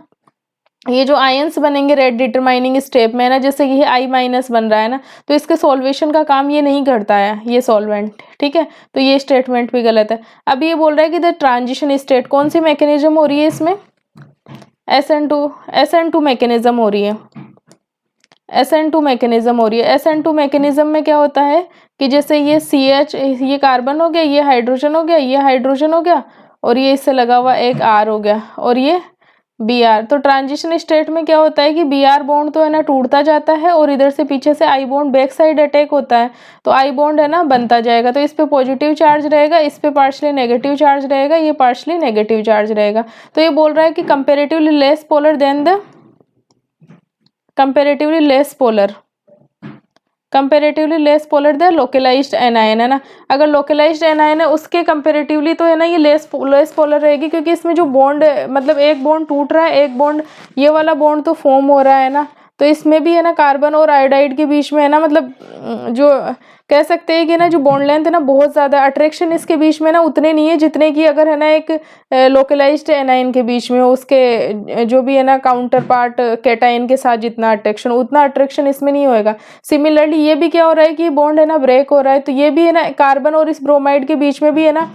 ये जो आयंस बनेंगे रेट डिटरमाइनिंग स्टेप में है ना, जैसे कि ये I- बन रहा है ना, तो इसके सॉल्वेशन का काम ये नहीं करता है ये सॉल्वेंट, ठीक है। तो ये स्टेटमेंट भी गलत है। अब ये बोल रहा है कि द ट्रांजिशन स्टेट कौन सी मैकेनिज्म हो रही है इसमें, SN2 मैकेनिज्म हो रही है, SN2 मैकेनिज्म हो रही है। SN2 मैकेनिज्म में क्या होता है कि जैसे ये CH, ये कार्बन हो गया, ये हाइड्रोजन हो गया, ये हाइड्रोजन हो गया, और ये इससे लगा हुआ एक R हो गया, और ये Br। तो ट्रांजिशन स्टेट में क्या होता है कि Br बॉन्ड तो है ना टूटता जाता है, और इधर से पीछे से I bond back side attack होता है, तो I बॉन्ड है ना बनता जाएगा। तो इस पे पॉजिटिव चार्ज रहेगा, इस पे पार्शली नेगेटिव चार्ज रहेगा, ये पार्शली नेगेटिव चार्ज रहेगा। तो ये बोल रहा है कि comparatively less polar than the comparatively less polar the localized anion, है ना। अगर लोकलाइज्ड एनायन है उसके कंपेरेटिवली तो है ना ये लेस पोलर रहेगी, क्योंकि इसमें जो बॉन्ड मतलब एक बॉन्ड टूट रहा है, एक बॉन्ड ये वाला बॉन्ड तो फॉर्म हो रहा है ना। तो इसमें भी है ना कार्बन और आयोडाइड के बीच में है ना, मतलब जो कह सकते हैं कि ना जो बॉन्ड लेंथ है ना बहुत ज़्यादा, अट्रैक्शन इसके बीच में ना उतने नहीं है जितने की अगर है ना एक लोकलाइज्ड एनाइन के बीच में हो, उसके जो भी है ना काउंटर पार्ट कैटाइन के साथ जितना अट्रैक्शन, उतना अट्रैक्शन इसमें नहीं होएगा। सिमिलरली ये भी क्या हो रहा है कि बॉन्ड है ना ब्रेक हो रहा है, तो ये भी है ना कार्बन और इस ब्रोमाइड के बीच में भी है ना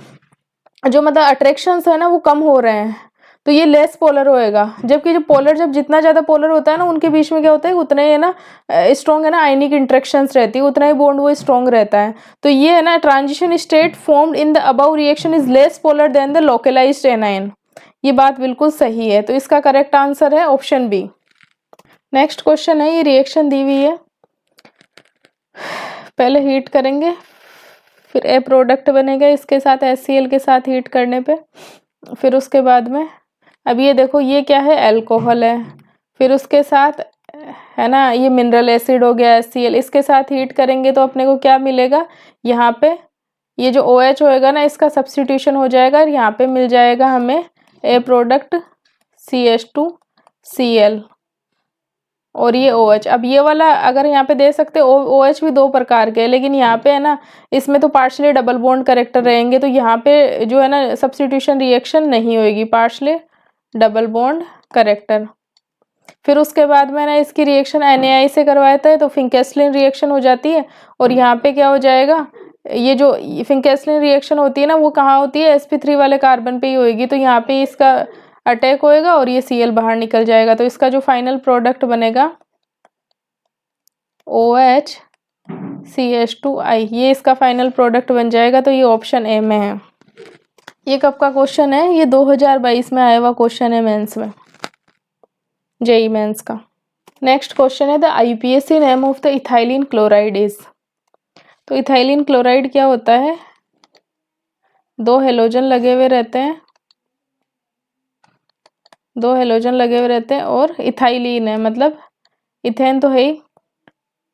जो मतलब अट्रैक्शंस है ना वो कम हो रहे हैं, तो ये लेस पोलर होएगा। जबकि जो पोलर जब जितना ज़्यादा पोलर होता है ना उनके बीच में क्या होता है उतना ही है ना स्ट्रॉन्ग है ना आयनिक इंट्रैक्शंस रहती है, उतना ही बॉन्ड वो स्ट्रॉन्ग रहता है। तो ये है ना transition state formed in the above reaction is less polar than the localized anion, ये बात बिल्कुल सही है। तो इसका करेक्ट आंसर है ऑप्शन बी। नेक्स्ट क्वेश्चन है, ये रिएक्शन दी हुई है, पहले हीट करेंगे फिर ए प्रोडक्ट बनेगा इसके साथ HCl के साथ हीट करने पे, फिर उसके बाद में अब ये देखो ये क्या है अल्कोहल है, फिर उसके साथ है ना ये मिनरल एसिड हो गया HCl, इसके साथ हीट करेंगे तो अपने को क्या मिलेगा, यहाँ पे ये जो OH होएगा ना इसका सब्स्टिट्यूशन हो जाएगा, और यहाँ पे मिल जाएगा हमें ए प्रोडक्ट CH2Cl और ये OH। अब ये वाला अगर यहाँ पे दे सकते OH भी दो प्रकार के, लेकिन यहाँ पे है ना इसमें तो पार्शली डबल बॉन्ड करेक्टर रहेंगे, तो यहाँ पे जो है ना सब्स्टिट्यूशन रिएक्शन नहीं होएगी, पार्शली डबल बॉन्ड करेक्टर। फिर उसके बाद मैंने इसकी रिएक्शन NaI से करवाया था, तो फिंकेल्स्टीन रिएक्शन हो जाती है, और यहाँ पे क्या हो जाएगा ये जो फिंकेल्सन रिएक्शन होती है ना वो कहाँ होती है, sp3 वाले कार्बन पे ही होएगी। तो यहाँ पे इसका अटैक होएगा और ये Cl बाहर निकल जाएगा। तो इसका जो फाइनल प्रोडक्ट बनेगा OH CH2I, ये इसका फाइनल प्रोडक्ट बन जाएगा। तो ये ऑप्शन ए में है। ये कब का क्वेश्चन है, ये 2022 में आया हुआ क्वेश्चन है मेंस में, जेई मेंस का। नेक्स्ट क्वेश्चन है the IUPAC name of the ethylene chloride is. तो इथाइलिन क्लोराइड क्या होता है, 2 हेलोजन लगे हुए रहते हैं, 2 हेलोजन लगे हुए रहते हैं और इथाइलिन है, मतलब इथेन तो है ही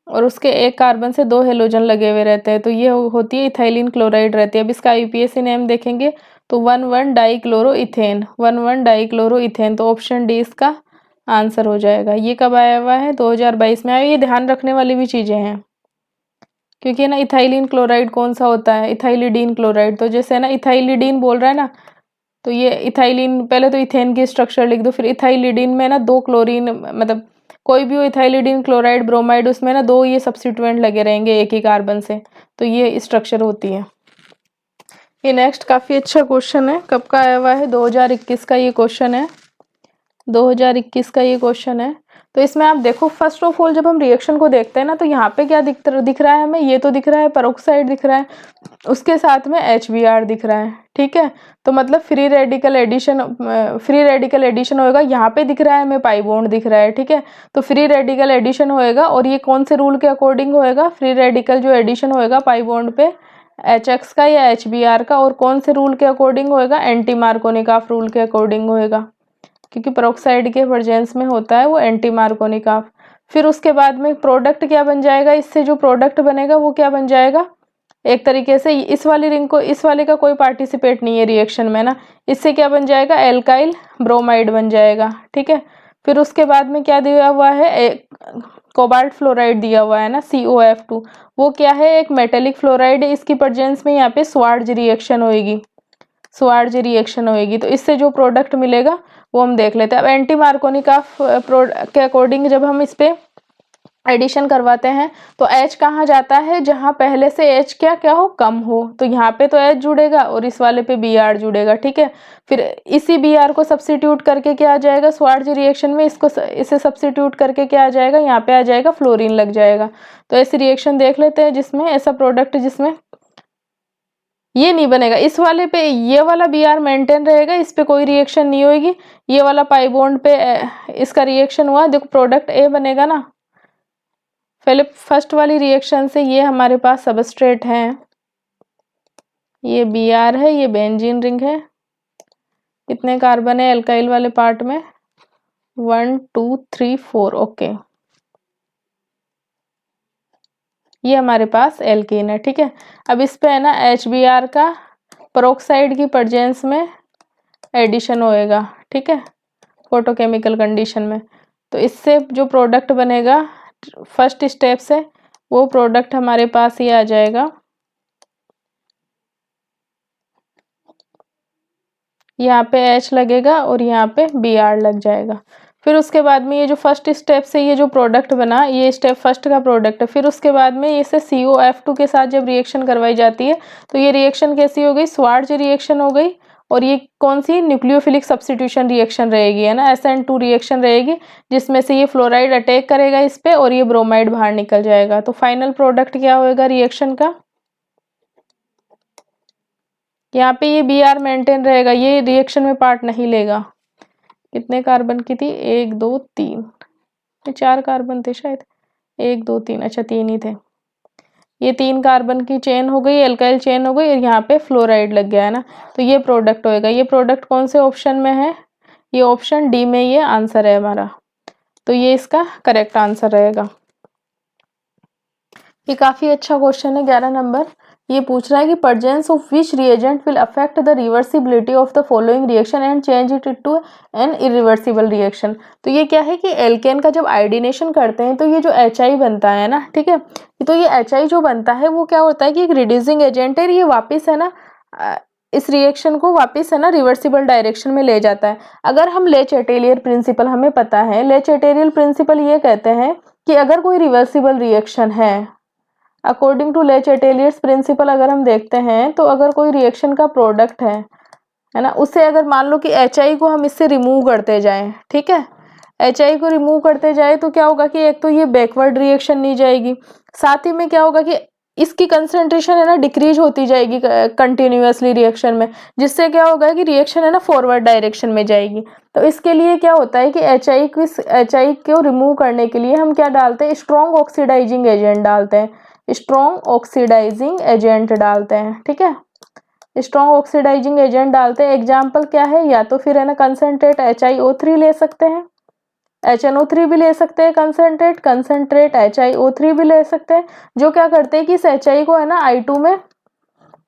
और उसके एक कार्बन से 2 हेलोजन लगे हुए रहते हैं। तो ये होती है इथाइलिन क्लोराइड रहती है। अब इसका IUPAC नेम देखेंगे तो 1,1 डाइक्लोरोइथेन, 1,1 डाइक्लोरोइथेन। तो ऑप्शन डी इसका आंसर हो जाएगा। ये कब आया हुआ है, 2022 में आया। ये ध्यान रखने वाली भी चीज़ें हैं क्योंकि ना इथाइलिन क्लोराइड कौन सा होता है, इथाइलिडीन क्लोराइड। तो जैसे ना इथाइलिडीन बोल रहा है ना, तो ये इथाइलिन, पहले तो इथेन की स्ट्रक्चर लिख दो, फिर इथाइलिडीन में ना 2 क्लोरीन, मतलब कोई भी हो इथाइलिडीन क्लोराइड ब्रोमाइड, उसमें ना 2 ये सब्स्टिट्यूएंट लगे रहेंगे एक ही कार्बन से। तो ये स्ट्रक्चर होती है। ये नेक्स्ट काफ़ी अच्छा क्वेश्चन है, कब का आया हुआ है, 2021 का ये क्वेश्चन है, 2021 का ये क्वेश्चन है। तो इसमें आप देखो फर्स्ट ऑफ ऑल जब हम रिएक्शन को देखते हैं ना, तो यहाँ पे क्या दिख रहा है हमें, ये तो दिख रहा है पेरोक्साइड दिख रहा है, उसके साथ में HBr दिख रहा है, ठीक है। तो मतलब फ्री रेडिकल एडिशन होएगा। यहाँ पे दिख रहा है हमें पाई बॉन्ड दिख रहा है, ठीक है। तो फ्री रेडिकल एडिशन होएगा और ये कौन से रूल के अकॉर्डिंग होएगा, फ्री रेडिकल जो एडिशन होएगा पाई बॉन्ड पे HX का या HBr का, और कौन से रूल के अकॉर्डिंग होएगा, एंटी मार्कोनिकॉफ रूल के अकॉर्डिंग होएगा, क्योंकि पेरोक्साइड के वर्जेंस में होता है वो एंटी मार्कोनिकॉफ। फिर उसके बाद में प्रोडक्ट क्या बन जाएगा, इससे जो प्रोडक्ट बनेगा वो क्या बन जाएगा, एक तरीके से इस वाली रिंग को, इस वाले का कोई पार्टिसिपेट नहीं है रिएक्शन में ना, इससे क्या बन जाएगा, एल्काइल ब्रोमाइड बन जाएगा, ठीक है। फिर उसके बाद में क्या दिया हुआ है, कोबाल्ट फ्लोराइड दिया हुआ है ना, COF2, वो क्या है, एक मेटेलिक फ्लोराइड है। इसकी प्रेजेंस में यहाँ पे स्वार्ज रिएक्शन होएगी, स्वार्ज रिएक्शन होएगी। तो इससे जो प्रोडक्ट मिलेगा वो हम देख लेते हैं। अब एंटी मार्कोनिकॉफ के अकॉर्डिंग जब हम इस पे एडिशन करवाते हैं तो H कहाँ जाता है, जहाँ पहले से H क्या हो, कम हो। तो यहाँ पे तो H जुड़ेगा और इस वाले पे Br जुड़ेगा, ठीक है। फिर इसी Br को सब्स्टिट्यूट करके क्या आ जाएगा, स्वार्ज रिएक्शन में इसे सब्स्टिट्यूट करके क्या आ जाएगा, यहाँ पे आ जाएगा फ्लोरीन लग जाएगा। तो ऐसी रिएक्शन देख लेते हैं जिसमें ऐसा प्रोडक्ट जिसमें ये नहीं बनेगा, इस वाले पे ये वाला Br मेंटेन रहेगा, इस पे कोई रिएक्शन नहीं होगी। ये वाला पाई बॉन्ड पे इसका रिएक्शन हुआ, देखो प्रोडक्ट A बनेगा ना। पहले फर्स्ट वाली रिएक्शन से ये हमारे पास सबस्ट्रेट है, ये Br है, ये बेंजीन रिंग है। कितने कार्बन है एल्काइल वाले पार्ट में, 1 2 3 4, ओके। ये हमारे पास एल्कीन है, ठीक है। अब इस पे है ना HBr का पेरोक्साइड की प्रेजेंस में एडिशन होएगा, ठीक है, फोटोकेमिकल कंडीशन में। तो इससे जो प्रोडक्ट बनेगा फर्स्ट स्टेप से, वो प्रोडक्ट हमारे पास ये आ जाएगा, यहाँ पे H लगेगा और यहाँ पे Br लग जाएगा। फिर उसके बाद में ये जो फर्स्ट स्टेप से ये जो प्रोडक्ट बना, ये स्टेप फर्स्ट का प्रोडक्ट है। फिर उसके बाद में इसे COF2 के साथ जब रिएक्शन करवाई जाती है तो ये रिएक्शन कैसी हो गई, स्वार्ज रिएक्शन हो गई। और ये कौन सी, न्यूक्लियोफिलिक सब्स्टिट्यूशन रिएक्शन रहेगी, है ना, SN2 रिएक्शन रहेगी, जिसमें से ये फ्लोराइड अटैक करेगा इस पे और ये ब्रोमाइड बाहर निकल जाएगा। तो फाइनल प्रोडक्ट क्या होएगा रिएक्शन का, यहाँ पे ये Br मेंटेन रहेगा, ये रिएक्शन में पार्ट नहीं लेगा। कितने कार्बन की थी, 1 2 3, 4 कार्बन थे शायद, 1 2 3, अच्छा 3 ही थे। ये 3 कार्बन की चेन हो गई, एल्काइल चेन हो गई और यहाँ पे फ्लोराइड लग गया है ना। तो ये प्रोडक्ट होएगा। ये प्रोडक्ट कौन से ऑप्शन में है, ये ऑप्शन डी में ये आंसर है हमारा। तो ये इसका करेक्ट आंसर रहेगा। ये काफी अच्छा क्वेश्चन है, 11 नंबर। ये पूछ रहा है कि presence of which reagent will affect the reversibility of the following reaction and change it to an irreversible reaction. तो ये क्या है कि एल्केन का जब आयोडीनेशन करते हैं तो ये जो HI बनता है ना, ठीक है, तो ये HI जो बनता है वो क्या होता है कि एक रिड्यूसिंग एजेंट है, ये वापस है ना इस रिएक्शन को वापस है ना रिवर्सिबल डायरेक्शन में ले जाता है। अगर हम ले चैटेलियर प्रिंसिपल, हमें पता है ले चैटेलियर प्रिंसिपल ये कहते हैं कि अगर कोई रिवर्सिबल रिएक्शन है, अकॉर्डिंग टू ले चैटेलियर्स प्रिंसिपल अगर हम देखते हैं तो अगर कोई रिएक्शन का प्रोडक्ट है ना, उसे अगर मान लो कि HI को हम इससे रिमूव करते जाएं, ठीक है, HI को रिमूव करते जाए तो क्या होगा कि एक तो ये बैकवर्ड रिएक्शन नहीं जाएगी, साथ ही में क्या होगा कि इसकी कंसंट्रेशन है ना डिक्रीज होती जाएगी कंटिन्यूअसली रिएक्शन में, जिससे क्या होगा कि रिएक्शन है ना फॉरवर्ड डायरेक्शन में जाएगी। तो इसके लिए क्या होता है कि HI को रिमूव करने के लिए हम क्या डालते हैं, स्ट्रॉन्ग ऑक्सीडाइजिंग एजेंट डालते हैं, स्ट्रॉन्ग ऑक्सीडाइजिंग एजेंट डालते हैं, ठीक है, स्ट्रॉन्ग ऑक्सीडाइजिंग एजेंट डालते हैं। एग्जाम्पल क्या है, या तो फिर है ना कंसनट्रेट HiO3 ले सकते हैं, HNO3 भी ले सकते हैं, कंसनट्रेट HiO3 भी ले सकते हैं, जो क्या करते हैं कि इस HI को है ना I2 में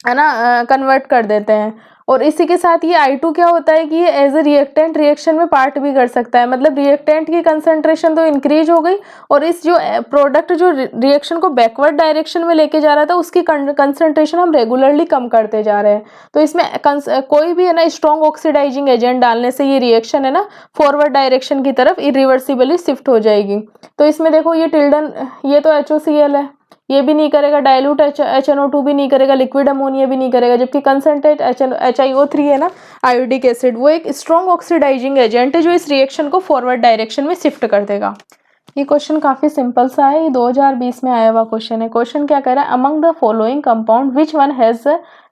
है ना कन्वर्ट कर देते हैं। और इसी के साथ ये I2 क्या होता है कि ये एज ए रिएक्टेंट रिएक्शन में पार्ट भी कर सकता है, मतलब रिएक्टेंट की कंसंट्रेशन तो इंक्रीज हो गई और इस जो प्रोडक्ट जो रिएक्शन को बैकवर्ड डायरेक्शन में लेके जा रहा था उसकी कंसंट्रेशन हम रेगुलरली कम करते जा रहे हैं। तो इसमें कोई भी है ना स्ट्रॉन्ग ऑक्सीडाइजिंग एजेंट डालने से ये रिएक्शन है ना फॉरवर्ड डायरेक्शन की तरफ इरिवर्सिबली शिफ्ट हो जाएगी। तो इसमें देखो ये टिल्डन, ये तो HOCl है, ये भी नहीं करेगा, डाइल्यूट HNO2 भी नहीं करेगा, लिक्विड अमोनिया भी नहीं करेगा, जबकि कंसंट्रेट HiO3 है ना आयोडिक एसिड, वो एक स्ट्रॉन्ग ऑक्सीडाइजिंग एजेंट है जो इस रिएक्शन को फॉरवर्ड डायरेक्शन में शिफ्ट कर देगा। ये क्वेश्चन काफी सिंपल सा है, ये 2020 में आया हुआ क्वेश्चन है। क्वेश्चन क्या कह रहा है, among the following compound which one has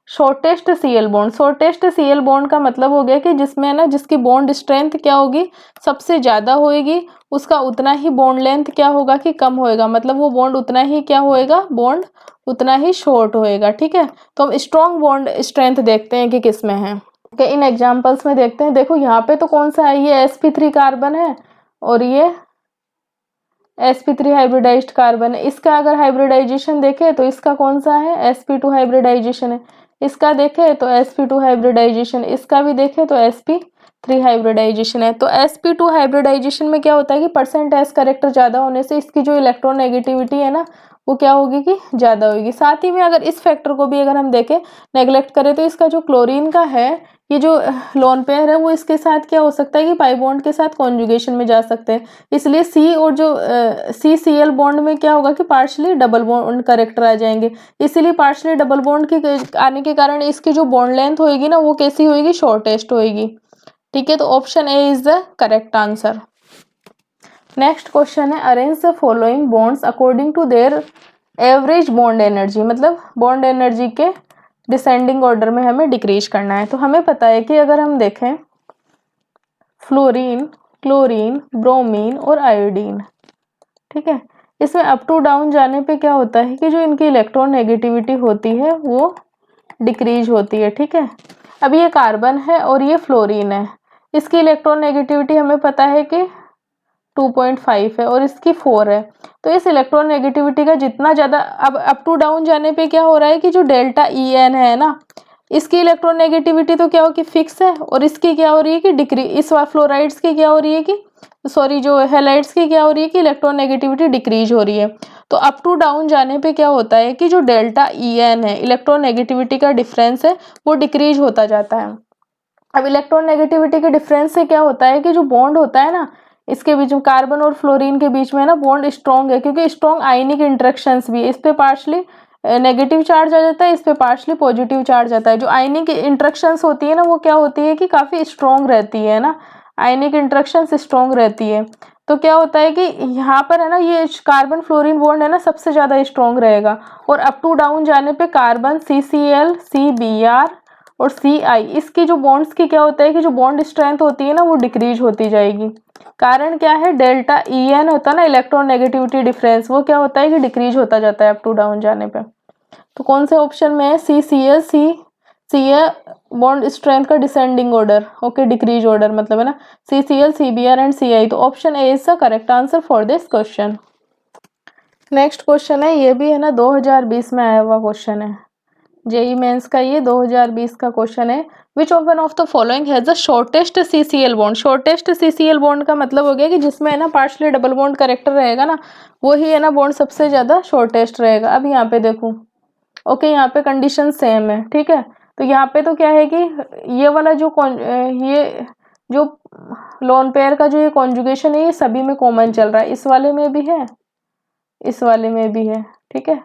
shortest Cl bond. Shortest Cl bond का मतलब हो गया कि जिसमें ना जिसकी बॉन्ड स्ट्रेंथ क्या होगी, सबसे ज्यादा होएगी, उसका उतना ही बॉन्ड लेंथ क्या होगा कि कम होएगा, मतलब वो बॉन्ड उतना ही क्या होएगा, बॉन्ड उतना ही शॉर्ट होएगा, ठीक है। तो हम स्ट्रॉन्ग बॉन्ड स्ट्रेंथ देखते हैं कि किसमें है, कि इन एग्जांपल्स में देखते हैं। देखो यहाँ पे तो कौन सा है, ये sp3 कार्बन है और ये sp3 हाइब्रिडाइज्ड कार्बन है। इसका अगर हाइब्रिडाइजेशन देखें तो इसका कौन सा है, sp2 हाइब्रिडाइजेशन है, इसका देखें तो sp2 हाइब्रिडाइजेशन, इसका भी देखें तो sp3 हाइब्रिडाइजेशन है। तो sp2 हाइब्रिडाइजेशन में क्या होता है कि परसेंट s करेक्टर ज्यादा होने से इसकी जो इलेक्ट्रोनेगेटिविटी है ना वो क्या होगी कि ज्यादा होगी। साथ ही में अगर इस फैक्टर को भी अगर हम देखें नेग्लेक्ट करें तो इसका जो क्लोरीन का है, ये जो लोन पेयर है वो इसके साथ क्या हो सकता है कि पाई बॉन्ड के साथ कॉन्जुगेशन में जा सकते हैं, इसलिए C और जो CCl बॉन्ड में क्या होगा कि पार्शली डबल बॉन्ड करेक्टर आ जाएंगे, इसीलिए पार्शली डबल बॉन्ड के आने के कारण इसकी जो बॉन्ड लेंथ होगी ना वो कैसी होगी, शॉर्टेस्ट होगी, ठीक है। तो option A is the correct answer. Next question है, arrange the following bonds according to their average bond energy, मतलब बॉन्ड एनर्जी के डिसेंडिंग ऑर्डर में हमें डिक्रीज करना है। तो हमें पता है कि अगर हम देखें फ्लोरीन, क्लोरीन, ब्रोमीन और आयोडीन, ठीक है, इसमें अप टू डाउन जाने पे क्या होता है कि जो इनकी इलेक्ट्रोनेगेटिविटी होती है वो डिक्रीज होती है, ठीक है। अब ये कार्बन है और ये फ्लोरीन है, इसकी इलेक्ट्रोनेगेटिविटी हमें पता है कि 2.5 है और इसकी 4 है। तो इस इलेक्ट्रोनेगेटिविटी का जितना ज्यादा, अब अप टू डाउन जाने पे क्या हो रहा है कि जो डेल्टा EN है ना, इसकी इलेक्ट्रोनेगेटिविटी तो क्या हो कि फिक्स है और इसकी क्या हो रही है कि डिक्री, इस फ्लोराइड्स की क्या हो रही है कि सॉरी जो हेलाइड्स की क्या हो रही है कि इलेक्ट्रोनेगेटिविटी डिक्रीज हो रही है। तो अप टू डाउन जाने पे क्या होता है कि जो डेल्टा EN है, इलेक्ट्रोनेगेटिविटी का डिफरेंस है, वो डिक्रीज होता जाता है। अब इलेक्ट्रोनेगेटिविटी के डिफरेंस से क्या होता है कि जो बॉन्ड होता है ना इसके बीच में, कार्बन और फ्लोरीन के बीच में ना बॉन्ड स्ट्रॉन्ग है, क्योंकि स्ट्रॉन्ग आयनिक इंटरेक्शंस भी है, इस पे पार्शली नेगेटिव चार्ज आ जाता है, इस पे पार्शली पॉजिटिव चार्ज आता है। जो आयनिक इंटरेक्शंस होती है ना वो क्या होती है कि काफी स्ट्रॉन्ग रहती है ना, आयनिक इंटरेक्शंस स्ट्रॉन्ग रहती है। तो क्या होता है कि यहाँ पर है ना ये कार्बन फ्लोरीन बॉन्ड है ना सबसे ज्यादा स्ट्रॉन्ग रहेगा, और अप टू डाउन जाने पे कार्बन CCl, CBr और CI, इसकी जो बॉन्ड्स की क्या होता है कि जो बॉन्ड स्ट्रेंथ होती है ना वो डिक्रीज होती जाएगी। कारण क्या है, डेल्टा EN होता है ना इलेक्ट्रोनेगेटिविटी डिफरेंस, वो क्या होता है कि डिक्रीज होता जाता है अप टू डाउन जाने पे। तो कौन से ऑप्शन में है, CCl, CA बॉन्ड स्ट्रेंथ का descending order, okay decrease order मतलब है ना, CCl, CBr एंड CI। तो option A is the correct answer for this question. Next question है, ये भी है ना 2020 में आया हुआ क्वेश्चन है, जेई मेंस का ये 2020 का क्वेश्चन है। विच of one of the following has the shortest CCl bond. Shortest CCl bond का मतलब हो गया कि जिसमें है ना पार्शली डबल बॉन्ड करेक्टर रहेगा ना वही है ना बॉन्ड सबसे ज्यादा शॉर्टेस्ट रहेगा। अब यहाँ पे देखो, ओके यहाँ पे कंडीशन सेम है, ठीक है। तो यहाँ पे तो क्या है कि ये वाला जो ये जो लोन पेयर का जो ये कॉन्जुगेशन है ये सभी में कॉमन चल रहा है, इस वाले में भी है, इस वाले में भी है, ठीक है।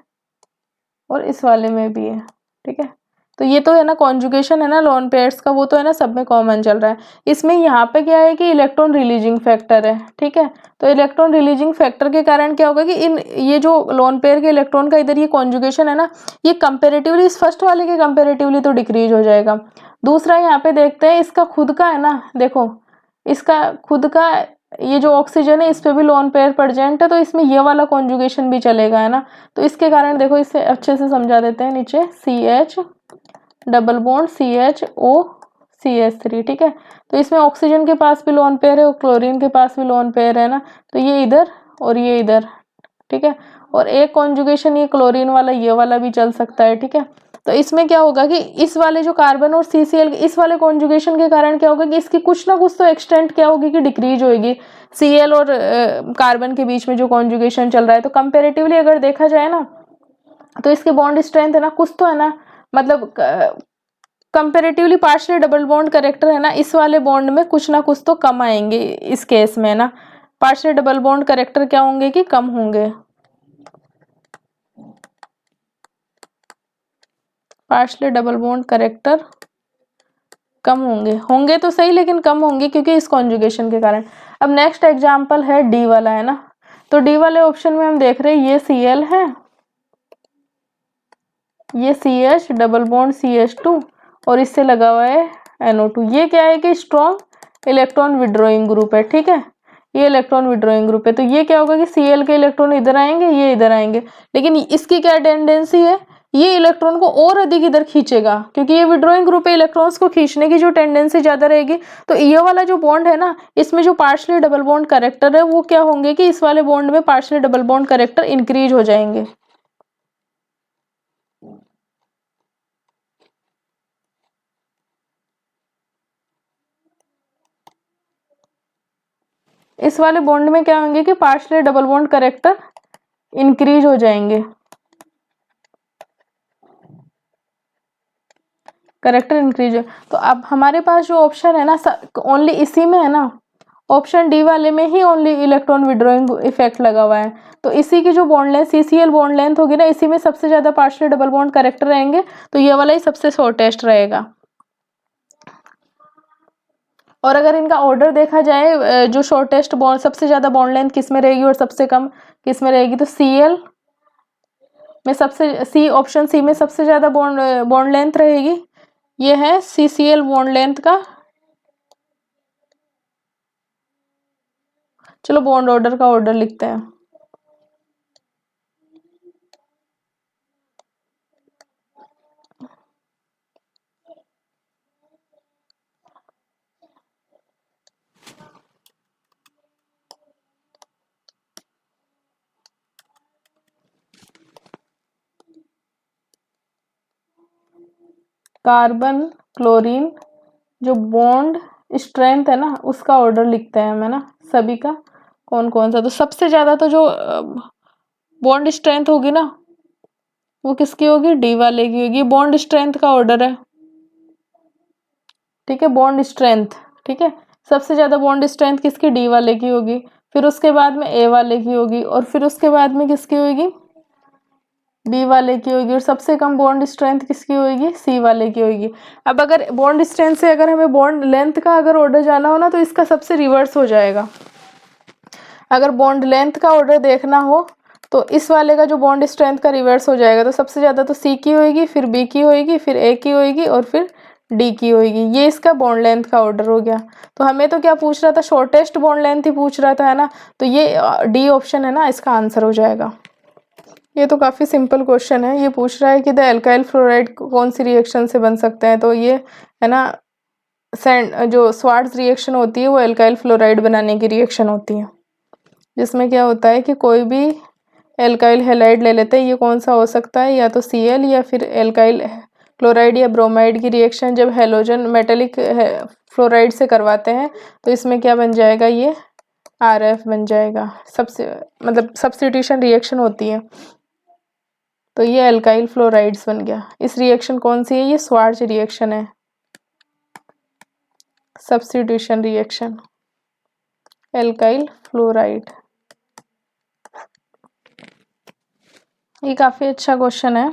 और इस वाले में भी है, ठीक है। तो ये तो है ना कॉन्जुगेशन है ना लोन पेयर्स का, वो तो है ना सब में कॉमन चल रहा है। इसमें यहाँ पे क्या है कि इलेक्ट्रॉन रिलीजिंग फैक्टर है, ठीक है। तो इलेक्ट्रॉन रिलीजिंग फैक्टर के कारण क्या होगा कि इन ये जो लोन पेयर के इलेक्ट्रॉन का इधर ये कॉन्जुगेशन है ना, ये कंपेरेटिवली इस फर्स्ट वाले के कंपेरेटिवली तो डिक्रीज हो जाएगा। दूसरा यहाँ पे देखते हैं इसका खुद का है ना, देखो इसका खुद का ये जो ऑक्सीजन है इस पे भी लोन पेयर प्रेजेंट है, तो इसमें ये वाला कॉन्जुगेशन भी चलेगा, है ना। तो इसके कारण देखो इसे अच्छे से समझा देते हैं, नीचे CH double bond CHO CH3, ठीक है। तो इसमें ऑक्सीजन के पास भी लोन पेयर है और क्लोरीन के पास भी लोन पेयर है ना, तो ये इधर और ये इधर, ठीक है। और एक कॉन्जुगेशन ये क्लोरीन वाला ये वाला भी चल सकता है, ठीक है। तो इसमें क्या होगा कि इस वाले जो कार्बन और CCl इस वाले कॉन्जुगेशन के कारण क्या होगा कि इसकी कुछ ना कुछ तो एक्सटेंट क्या होगी कि डिक्रीज होगी, Cl और कार्बन के बीच में जो कॉन्जुगेशन चल रहा है। तो कंपेरेटिवली अगर देखा जाए ना, तो इसके बॉन्ड स्ट्रेंथ है ना कुछ तो है ना, मतलब comparatively partially double bond character है ना, इस वाले बॉन्ड में कुछ ना कुछ तो कम आएंगे इस केस में, है ना। पार्शियली डबल बॉन्ड करेक्टर क्या होंगे कि कम होंगे, पार्शियली डबल बॉन्ड करेक्टर कम होंगे तो सही, लेकिन कम होंगे क्योंकि इस कॉन्जुगेशन के कारण। अब नेक्स्ट एग्जांपल है डी वाला, है ना। तो डी वाले ऑप्शन में हम देख रहे हैं ये Cl है, ये CH डबल बॉन्ड CH2 और इससे लगा हुआ है NO2। ये क्या है कि स्ट्रॉन्ग इलेक्ट्रॉन विड्रॉइंग ग्रुप है, ठीक है। ये इलेक्ट्रॉन विड्रॉइंग ग्रुप है, तो ये क्या होगा कि Cl के इलेक्ट्रॉन इधर आएंगे, ये इधर आएंगे, लेकिन इसकी क्या टेंडेंसी है, ये इलेक्ट्रॉन को और अधिक इधर खींचेगा, क्योंकि ये विड्रॉइंग ग्रुप है, इलेक्ट्रॉन्स को खींचने की जो टेंडेंसी ज्यादा रहेगी। तो ये वाला जो बॉन्ड है ना, इसमें जो पार्शियली डबल बॉन्ड करेक्टर है वो क्या होंगे कि इस वाले बॉन्ड में partially double bond character increase हो जाएंगे। इस वाले बॉन्ड में क्या होंगे कि partially double bond character increase हो जाएंगे, करेक्टर इंक्रीज। तो अब हमारे पास जो ऑप्शन है ना ओनली इसी में है ना, ऑप्शन डी वाले में ही ओनली इलेक्ट्रॉन विड्रॉइंग इफेक्ट लगा हुआ है। तो इसी की जो bond length CCl bond length होगी ना, इसी में सबसे ज्यादा पार्शियली डबल बॉन्ड करेक्टर रहेंगे, तो ये वाला ही सबसे शॉर्टेस्ट रहेगा। और अगर इनका ऑर्डर देखा जाए, जो शॉर्टेस्ट बॉन्ड सबसे ज्यादा बॉन्ड लेंथ किस में रहेगी और सबसे कम किस में रहेगी, तो Cl में सबसे ऑप्शन सी में सबसे ज्यादा बॉन्ड लेंथ रहेगी, ये है CCl बॉन्ड लेंथ का। चलो बॉन्ड ऑर्डर का ऑर्डर लिखते हैं। कार्बन क्लोरीन जो बॉन्ड स्ट्रेंथ है ना उसका ऑर्डर लिखते हैं हमें ना, सभी का कौन कौन सा। तो सबसे ज्यादा तो जो बॉन्ड स्ट्रेंथ होगी ना वो किसकी होगी, डी वाले की होगी। बॉन्ड स्ट्रेंथ का ऑर्डर है, ठीक है, बॉन्ड स्ट्रेंथ, ठीक है। सबसे ज्यादा बॉन्ड स्ट्रेंथ किसकी, डी वाले की होगी, फिर उसके बाद में ए वाले की होगी, और फिर उसके बाद में किसकी होगी, बी वाले की होगी, और सबसे कम बॉन्ड स्ट्रेंथ किसकी होगी, सी वाले की होगी। अब अगर बॉन्ड स्ट्रेंथ से अगर हमें बॉन्ड लेंथ का अगर ऑर्डर जाना हो ना, तो इसका सबसे रिवर्स हो जाएगा। अगर बॉन्ड लेंथ का ऑर्डर देखना हो तो इस वाले का जो बॉन्ड स्ट्रेंथ का रिवर्स हो जाएगा। तो सबसे ज्यादा तो सी की होगी, फिर बी की होगी, फिर ए की होगी, और फिर डी की होगी। ये इसका बॉन्ड लेंथ का ऑर्डर हो गया। तो हमें तो क्या पूछ रहा था, शॉर्टेस्ट बॉन्ड लेंथ ही पूछ रहा था, है ना। तो ये डी ऑप्शन है ना इसका आंसर हो जाएगा। ये तो काफ़ी सिंपल क्वेश्चन है। ये पूछ रहा है कि द एल्काइल फ्लोराइड कौन सी रिएक्शन से बन सकते हैं। तो ये है ना जो स्वार्ट्ज रिएक्शन होती है वो एल्काइल फ्लोराइड बनाने की रिएक्शन होती है, जिसमें क्या होता है कि कोई भी एल्काइल हैलाइड ले लेते हैं। ये कौन सा हो सकता है, या तो Cl या फिर एल्काइल क्लोराइड या ब्रोमाइड की रिएक्शन जब हेलोजन मेटेलिक फ्लोराइड से करवाते हैं तो इसमें क्या बन जाएगा, ये RF बन जाएगा। सबसे मतलब सब्स्टिट्यूशन रिएक्शन होती है। तो ये एल्काइल फ्लोराइड्स बन गया। इस रिएक्शन कौन सी है, ये स्वार्च रिएक्शन है, सब्स्टिट्यूशन रिएक्शन, एल्काइल फ्लोराइड। ये काफी अच्छा क्वेश्चन है।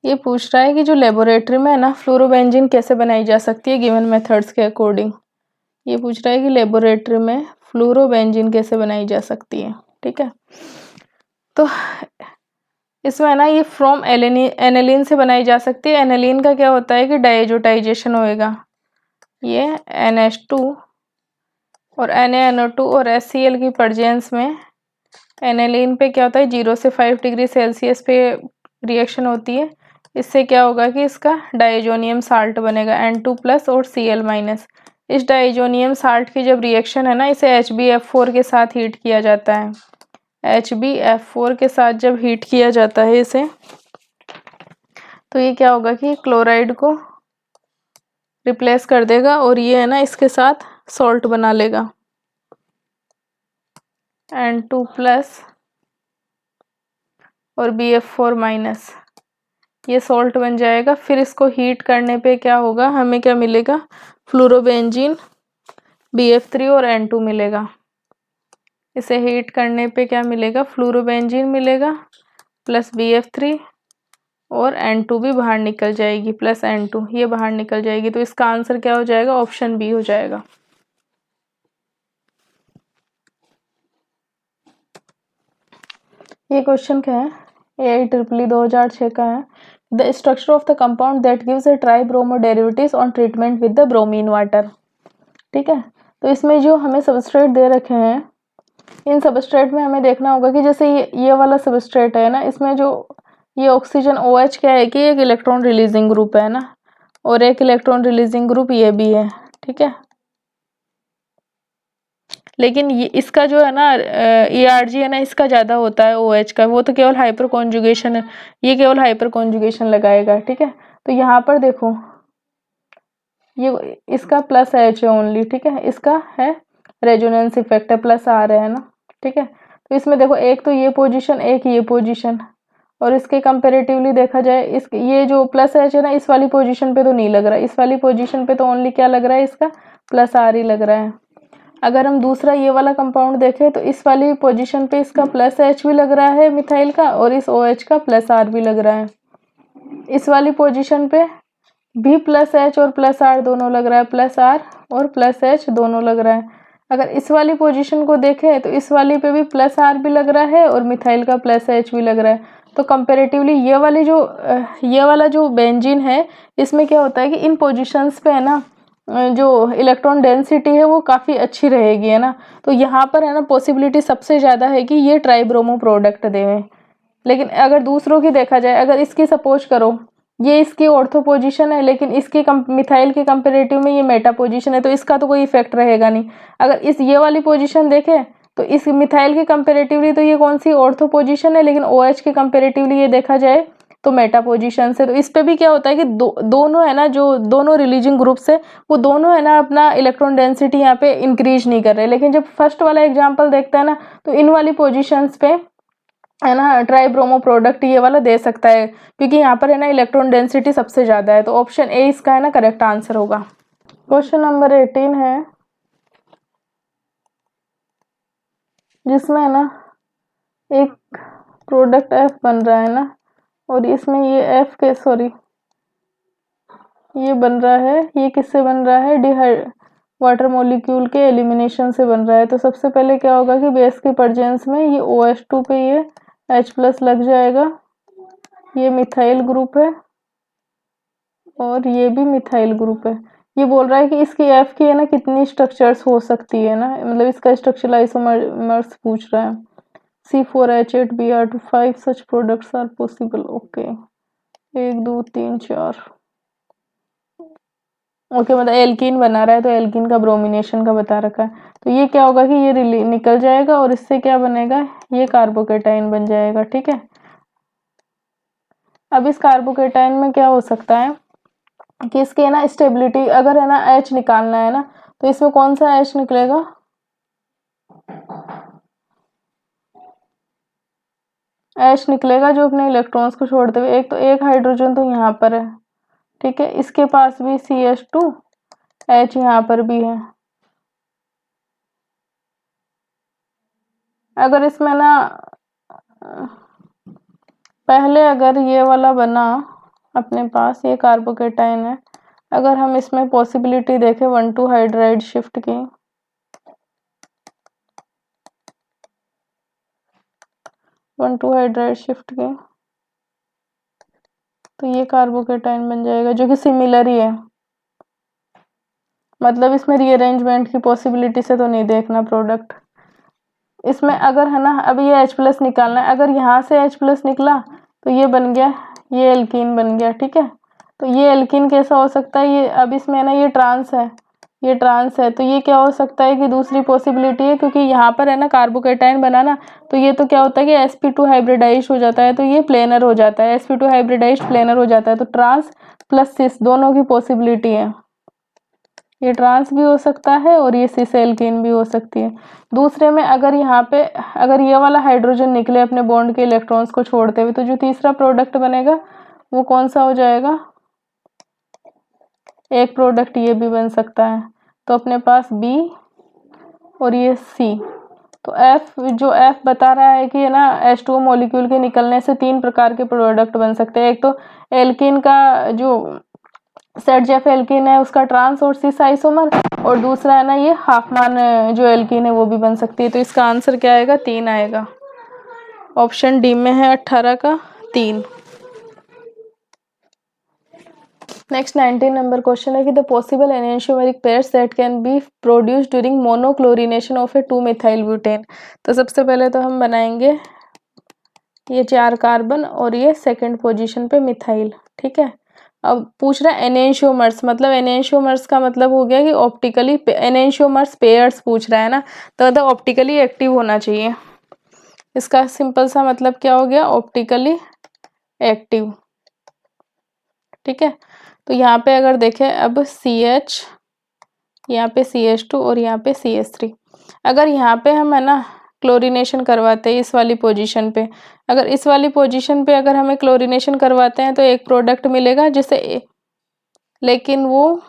ये पूछ रहा है कि जो लेबोरेटरी में है ना फ्लोरोबेंजीन कैसे बनाई जा सकती है गिवन मेथड्स के अकॉर्डिंग। ये पूछ रहा है कि लेबोरेटरी में फ्लोरोबेंजीन कैसे बनाई जा सकती है। ठीक है, तो इसमें है ना ये फ्रॉम एनिलीन से बनाई जा सकती है। एनिलीन का क्या होता है कि डाइजोटाइजेशन होएगा, ये NH2 और NaNO2 और HCl की प्रेजेंस में एनिलीन पे क्या होता है 0 से 5 डिग्री सेल्सियस पे रिएक्शन होती है। इससे क्या होगा कि इसका डाइजोनियम साल्ट बनेगा N2+ और Cl-। इस डाइजोनियम साल्ट की जब रिएक्शन है ना, इसे HbF4 के साथ हीट किया जाता है। HbF4 के साथ जब हीट किया जाता है इसे, तो ये क्या होगा कि क्लोराइड को रिप्लेस कर देगा और ये है ना इसके साथ सॉल्ट बना लेगा N2+ और BF4-। ये सॉल्ट बन जाएगा। फिर इसको हीट करने पे क्या होगा, हमें क्या मिलेगा, फ्लोरोबेंजीन BF3 और N2 मिलेगा। इसे हीट करने पे क्या मिलेगा, फ्लोरोबेंजीन मिलेगा प्लस BF3 और N2 भी बाहर निकल जाएगी, प्लस N2 ये बाहर निकल जाएगी। तो इसका आंसर क्या हो जाएगा, ऑप्शन बी हो जाएगा। ये क्वेश्चन क्या है, AIEEE 2006 का है। The structure of the compound that gives a try bromo derivatives on treatment with the bromine water. ठीक है, तो इसमें जो हमें सबस्ट्रेट दे रखे हैं, इन सबस्ट्रेट में हमें देखना होगा कि जैसे ये वाला सबस्ट्रेट है ना, इसमें जो ये ऑक्सीजन OH क्या है कि एक इलेक्ट्रॉन रिलीजिंग ग्रुप है ना, और एक इलेक्ट्रॉन रिलीजिंग ग्रुप ये भी है। ठीक है, लेकिन ये इसका जो है ना ERG है ना, इसका ज़्यादा होता है OH का, वो तो केवल हाइपर कॉन्जुगेशन है, ये केवल हाइपर कॉन्जुगेशन लगाएगा। ठीक है, तो यहाँ पर देखो ये इसका प्लस H है ओनली। ठीक है, इसका है रेजोनेंस इफेक्ट है, प्लस R है ना। ठीक है, तो इसमें देखो एक तो ये पोजीशन, एक ये पोजीशन, और इसके कंपेरेटिवली देखा जाए इस ये जो प्लस H है ना, इस वाली पोजीशन पे तो नहीं लग रहा, इस वाली पोजीशन पे तो ओनली क्या लग रहा है, इसका प्लस R ही लग रहा है। अगर हम दूसरा ये वाला कंपाउंड देखें तो इस वाली पोजीशन पे इसका प्लस H भी लग रहा है मिथाइल का, और इस OH का प्लस R भी लग रहा है। इस वाली पोजीशन पे भी प्लस H और प्लस R दोनों लग रहा है, प्लस R और प्लस H दोनों लग रहा है। अगर इस वाली पोजीशन को देखें तो इस वाली पे भी प्लस R भी लग रहा है और मिथाइल का प्लस H भी लग रहा है। तो कंपेरेटिवली ये वाला जो बेंजीन है, इसमें क्या होता है कि इन पोजीशंस पे है ना जो इलेक्ट्रॉन डेंसिटी है वो काफ़ी अच्छी रहेगी, है ना। तो यहाँ पर है ना पॉसिबिलिटी सबसे ज़्यादा है कि ये ट्राइब्रोमो प्रोडक्ट देवें। लेकिन अगर दूसरों की देखा जाए, अगर इसकी सपोज करो ये इसकी ऑर्थो पोजीशन है, लेकिन इसकी मिथाइल के कंपेरेटिव में ये मेटा पोजीशन है, तो इसका तो कोई इफेक्ट रहेगा नहीं। अगर इस ये वाली पोजीशन देखें तो इस मिथाइल के कंपेरेटिवली तो ये कौन सी ऑर्थो पोजीशन है, लेकिन OH के कंपेरेटिवली ये देखा जाए तो मेटा पोजीशन से। तो इस पे भी क्या होता है कि दोनों है ना, जो दोनों रिलीजिंग ग्रुप्स है वो दोनों है ना अपना इलेक्ट्रॉन डेंसिटी यहाँ पे इंक्रीज नहीं कर रहे। लेकिन जब फर्स्ट वाला एग्जाम्पल देखते हैं ना, तो इन वाली पोजिशंस पे है ना ट्राइब्रोमो प्रोडक्ट ये वाला दे सकता है, क्योंकि यहाँ पर है ना इलेक्ट्रॉन डेंसिटी सबसे ज़्यादा है। तो ऑप्शन ए इसका है ना करेक्ट आंसर होगा। क्वेश्चन नंबर 18 है, जिसमें है ना एक प्रोडक्ट F बन रहा है ना, और इसमें ये F के ये बन रहा है, ये किससे बन रहा है, डिहाइड वाटर मॉलिक्यूल के एलिमिनेशन से बन रहा है। तो सबसे पहले क्या होगा कि बेस के प्रेजेंस में ये OH2 पे ये H+ लग जाएगा, ये मिथाइल ग्रुप है और ये भी मिथाइल ग्रुप है। ये बोल रहा है कि इसकी F की है ना कितनी स्ट्रक्चर्स हो सकती है ना, मतलब इसका स्ट्रक्चरल आइसोमर्स पूछ रहा है। C4H8Br2 5 such products are possible. Okay, 1 2 3 4 okay, मतलब एल्कीन बना रहा है तो एल्कीन का ब्रोमिनेशन का बता रखा है। तो ये क्या होगा कि ये निकल जाएगा और इससे क्या बनेगा, ये कार्बोकेटाइन बन जाएगा। ठीक है, अब इस कार्बोकेटाइन में क्या हो सकता है कि इसके ना स्टेबिलिटी, अगर है ना H निकालना है ना, तो इसमें कौन सा H निकलेगा, H निकलेगा जो अपने इलेक्ट्रॉन्स को छोड़ते हुए। एक तो एक हाइड्रोजन तो यहाँ पर है, ठीक है, इसके पास भी CH2, H यहाँ पर भी है। अगर इसमें ना पहले अगर ये वाला बना अपने पास ये कार्बोकेटाइन है। अगर हम इसमें पॉसिबिलिटी देखें 1,2 हाइड्राइड शिफ्ट की, 1,2 हाइड्राइड शिफ्ट की, तो ये कार्बोकेटाइन बन जाएगा जो कि सिमिलर ही है। मतलब इसमें रीअरेंजमेंट की पॉसिबिलिटी से तो नहीं देखना प्रोडक्ट इसमें। अगर है ना, अब ये H+ निकालना है, अगर यहाँ से H+ निकला तो ये बन गया, ये एल्कीन बन गया, ठीक है। तो ये एल्कीन कैसा हो सकता है, ये अब इसमें ना ये ट्रांस है, ये ट्रांस है, तो ये क्या हो सकता है कि दूसरी पॉसिबिलिटी है, क्योंकि यहाँ पर है ना कार्बोकेटाइन बना ना, तो ये तो क्या होता है कि sp2 हाइब्रिडाइज हो जाता है, तो ये प्लेनर हो जाता है, sp2 हाइब्रिडाइज प्लेनर हो जाता है, तो ट्रांस प्लस सिस दोनों की पॉसिबिलिटी है। ये ट्रांस भी हो सकता है और ये सिस एल्कीन भी हो सकती है। दूसरे में अगर यहाँ पे अगर ये वाला हाइड्रोजन निकले अपने बॉन्ड के इलेक्ट्रॉन्स को छोड़ते हुए, तो जो तीसरा प्रोडक्ट बनेगा वो कौन सा हो जाएगा, एक प्रोडक्ट ये भी बन सकता है। तो अपने पास B और ये C, तो F जो F बता रहा है कि है ना H2O मॉलिक्यूल के निकलने से 3 प्रकार के प्रोडक्ट बन सकते हैं। एक तो एल्कीन का जो ZF एल्कीन है उसका ट्रांस और सिस आइसोमर, और दूसरा है ना ये हाफमान जो एल्कीन है वो भी बन सकती है। तो इसका आंसर क्या आएगा, 3 आएगा। ऑप्शन डी में है 18 का 3। नेक्स्ट 19 नंबर क्वेश्चन है कि the possible enantiomeric pairs that can be produce during monochlorination of a 2-मिथाइल ब्यूटेन। तो सबसे पहले तो हम बनाएंगे ये 4 कार्बन और ये सेकंड पोजीशन पे मिथाइल, ठीक है। अब पूछ रहा है एनेंशियोमर्स, मतलब एनेंशियोमर्स का मतलब हो गया कि ऑप्टिकली एनेंशियोमर्स पेयर्स पूछ रहा है ना, तो मतलब ऑप्टिकली एक्टिव होना चाहिए। इसका सिंपल सा मतलब क्या हो गया, ऑप्टिकली एक्टिव, ठीक है। तो यहाँ पे अगर देखें अब CH, यहाँ पे CH2 और यहाँ पे CH3, अगर यहाँ पे हम है ना क्लोरीनेशन करवाते हैं इस वाली पोजीशन पे, अगर इस वाली पोजीशन पे अगर हमें क्लोरीनेशन करवाते हैं तो एक प्रोडक्ट मिलेगा जिसे, लेकिन वो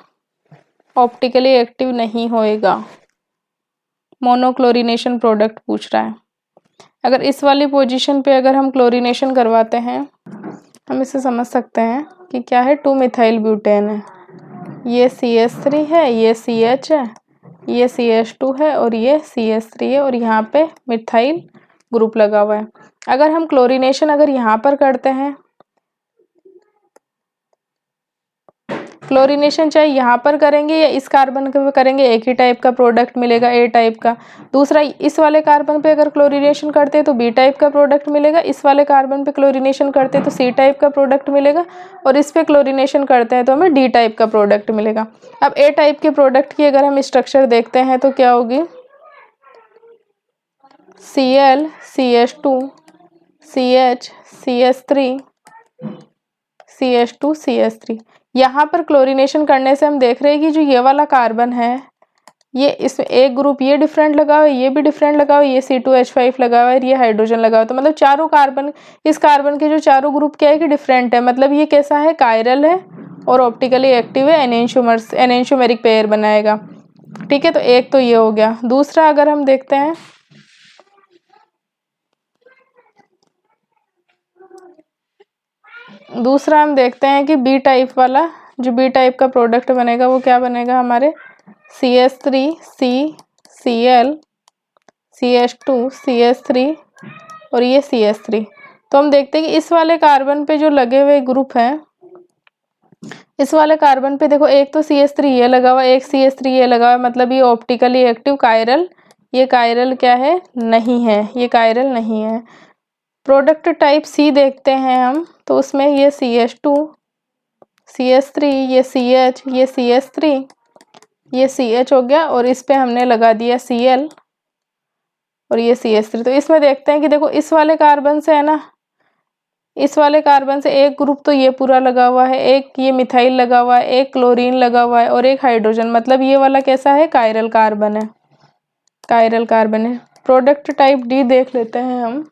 ऑप्टिकली एक्टिव नहीं होएगा, मोनोक्लोरीनेशन प्रोडक्ट पूछ रहा है। अगर इस वाली पोजीशन पे अगर हम क्लोरीनेशन करवाते हैं, हम इसे समझ सकते हैं कि क्या है, 2-मिथाइल ब्यूटेन है, ये CH3 है, ये CH है, ये CH2 है और ये CH3 है, और यहाँ पे मिथाइल ग्रुप लगा हुआ है। अगर हम क्लोरीनेशन अगर यहाँ पर करते हैं, क्लोरीनेशन चाहे यहाँ पर करेंगे या इस कार्बन पे करेंगे, एक ही टाइप का प्रोडक्ट मिलेगा, A टाइप का। दूसरा, इस वाले कार्बन पे अगर क्लोरीनेशन करते हैं तो B टाइप का प्रोडक्ट मिलेगा, इस वाले कार्बन पे क्लोरीनेशन करते हैं तो C टाइप का प्रोडक्ट मिलेगा, और इस पे क्लोरीनेशन करते हैं तो हमें D टाइप का प्रोडक्ट मिलेगा। अब A टाइप के प्रोडक्ट की अगर हम स्ट्रक्चर देखते हैं तो क्या होगी, Cl CH2 CH CH3 CH2 CH3। यहाँ पर क्लोरीनेशन करने से हम देख रहे हैं कि जो ये वाला कार्बन है, ये इसमें एक ग्रुप ये डिफरेंट लगा हुआ है, ये भी डिफरेंट लगा हुआ है, ये C2H5 लगा हुआ है, ये हाइड्रोजन लगा हुआ है। तो मतलब चारों कार्बन, इस कार्बन के जो चारों ग्रुप क्या है कि डिफरेंट है, मतलब ये कैसा है, कायरल है और ऑप्टिकली एक्टिव है, एनेंशियोमर्स एनेंशियोमेरिक पेयर बनाएगा, ठीक है। तो एक तो ये हो गया। दूसरा अगर हम देखते हैं, दूसरा हम देखते हैं कि बी टाइप वाला, जो बी टाइप का प्रोडक्ट बनेगा वो क्या बनेगा हमारे, CH3 C Cl CH2 CH3 और ये CH3। तो हम देखते हैं कि इस वाले कार्बन पे जो लगे हुए ग्रुप हैं, इस वाले कार्बन पे देखो, एक तो CH3 ये लगा हुआ, एक CH3 ये लगा हुआ, मतलब ये ऑप्टिकली एक्टिव कायरल, ये कायरल क्या है, नहीं है, ये कायरल नहीं है। प्रोडक्ट टाइप C देखते हैं हम, तो उसमें ये CH2 CH3 ये CH ये CH3 ये CH हो गया, और इस पे हमने लगा दिया Cl और ये CH3। तो इसमें देखते हैं कि देखो इस वाले कार्बन से है ना, इस वाले कार्बन से एक ग्रुप तो ये पूरा लगा हुआ है, एक ये मिथाइल लगा हुआ है, एक क्लोरीन लगा हुआ है और एक हाइड्रोजन, मतलब ये वाला कैसा है, कायरल कार्बन है, कायरल कार्बन है। प्रोडक्ट टाइप D देख लेते हैं हम।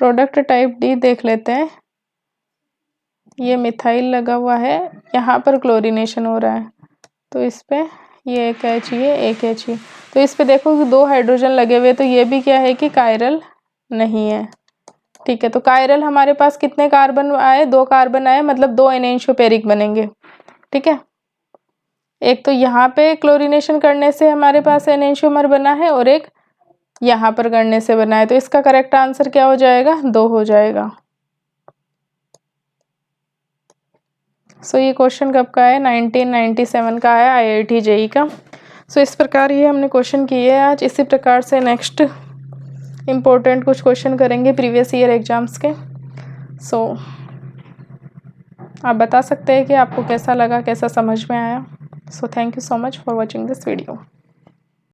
प्रोडक्ट टाइप D देख लेते हैं। ये मिथाइल लगा हुआ है, यहाँ पर क्लोरीनेशन हो रहा है, तो इस पे ये एक H, ये एक H ही। तो इस पे देखो कि 2 हाइड्रोजन लगे हुए, तो ये भी क्या है कि कायरल नहीं है। ठीक है, तो कायरल हमारे पास कितने कार्बन आए, 2 कार्बन आए, मतलब 2 एनेंशियोपेरिक बनेंगे। ठीक है, एक तो यहाँ पे क्लोरीनेशन करने से हमारे पास एनेंशियोमर बना है और एक यहाँ पर करने से बना है। तो इसका करेक्ट आंसर क्या हो जाएगा, 2 हो जाएगा। सो ये क्वेश्चन कब का है, 1997 का है, IIT JEE का। सो इस प्रकार ये हमने क्वेश्चन किए आज। इसी प्रकार से नेक्स्ट इम्पोर्टेंट कुछ क्वेश्चन करेंगे प्रीवियस ईयर एग्जाम्स के। सो आप बता सकते हैं कि आपको कैसा लगा, कैसा समझ में आया। So thank you so much for watching this video.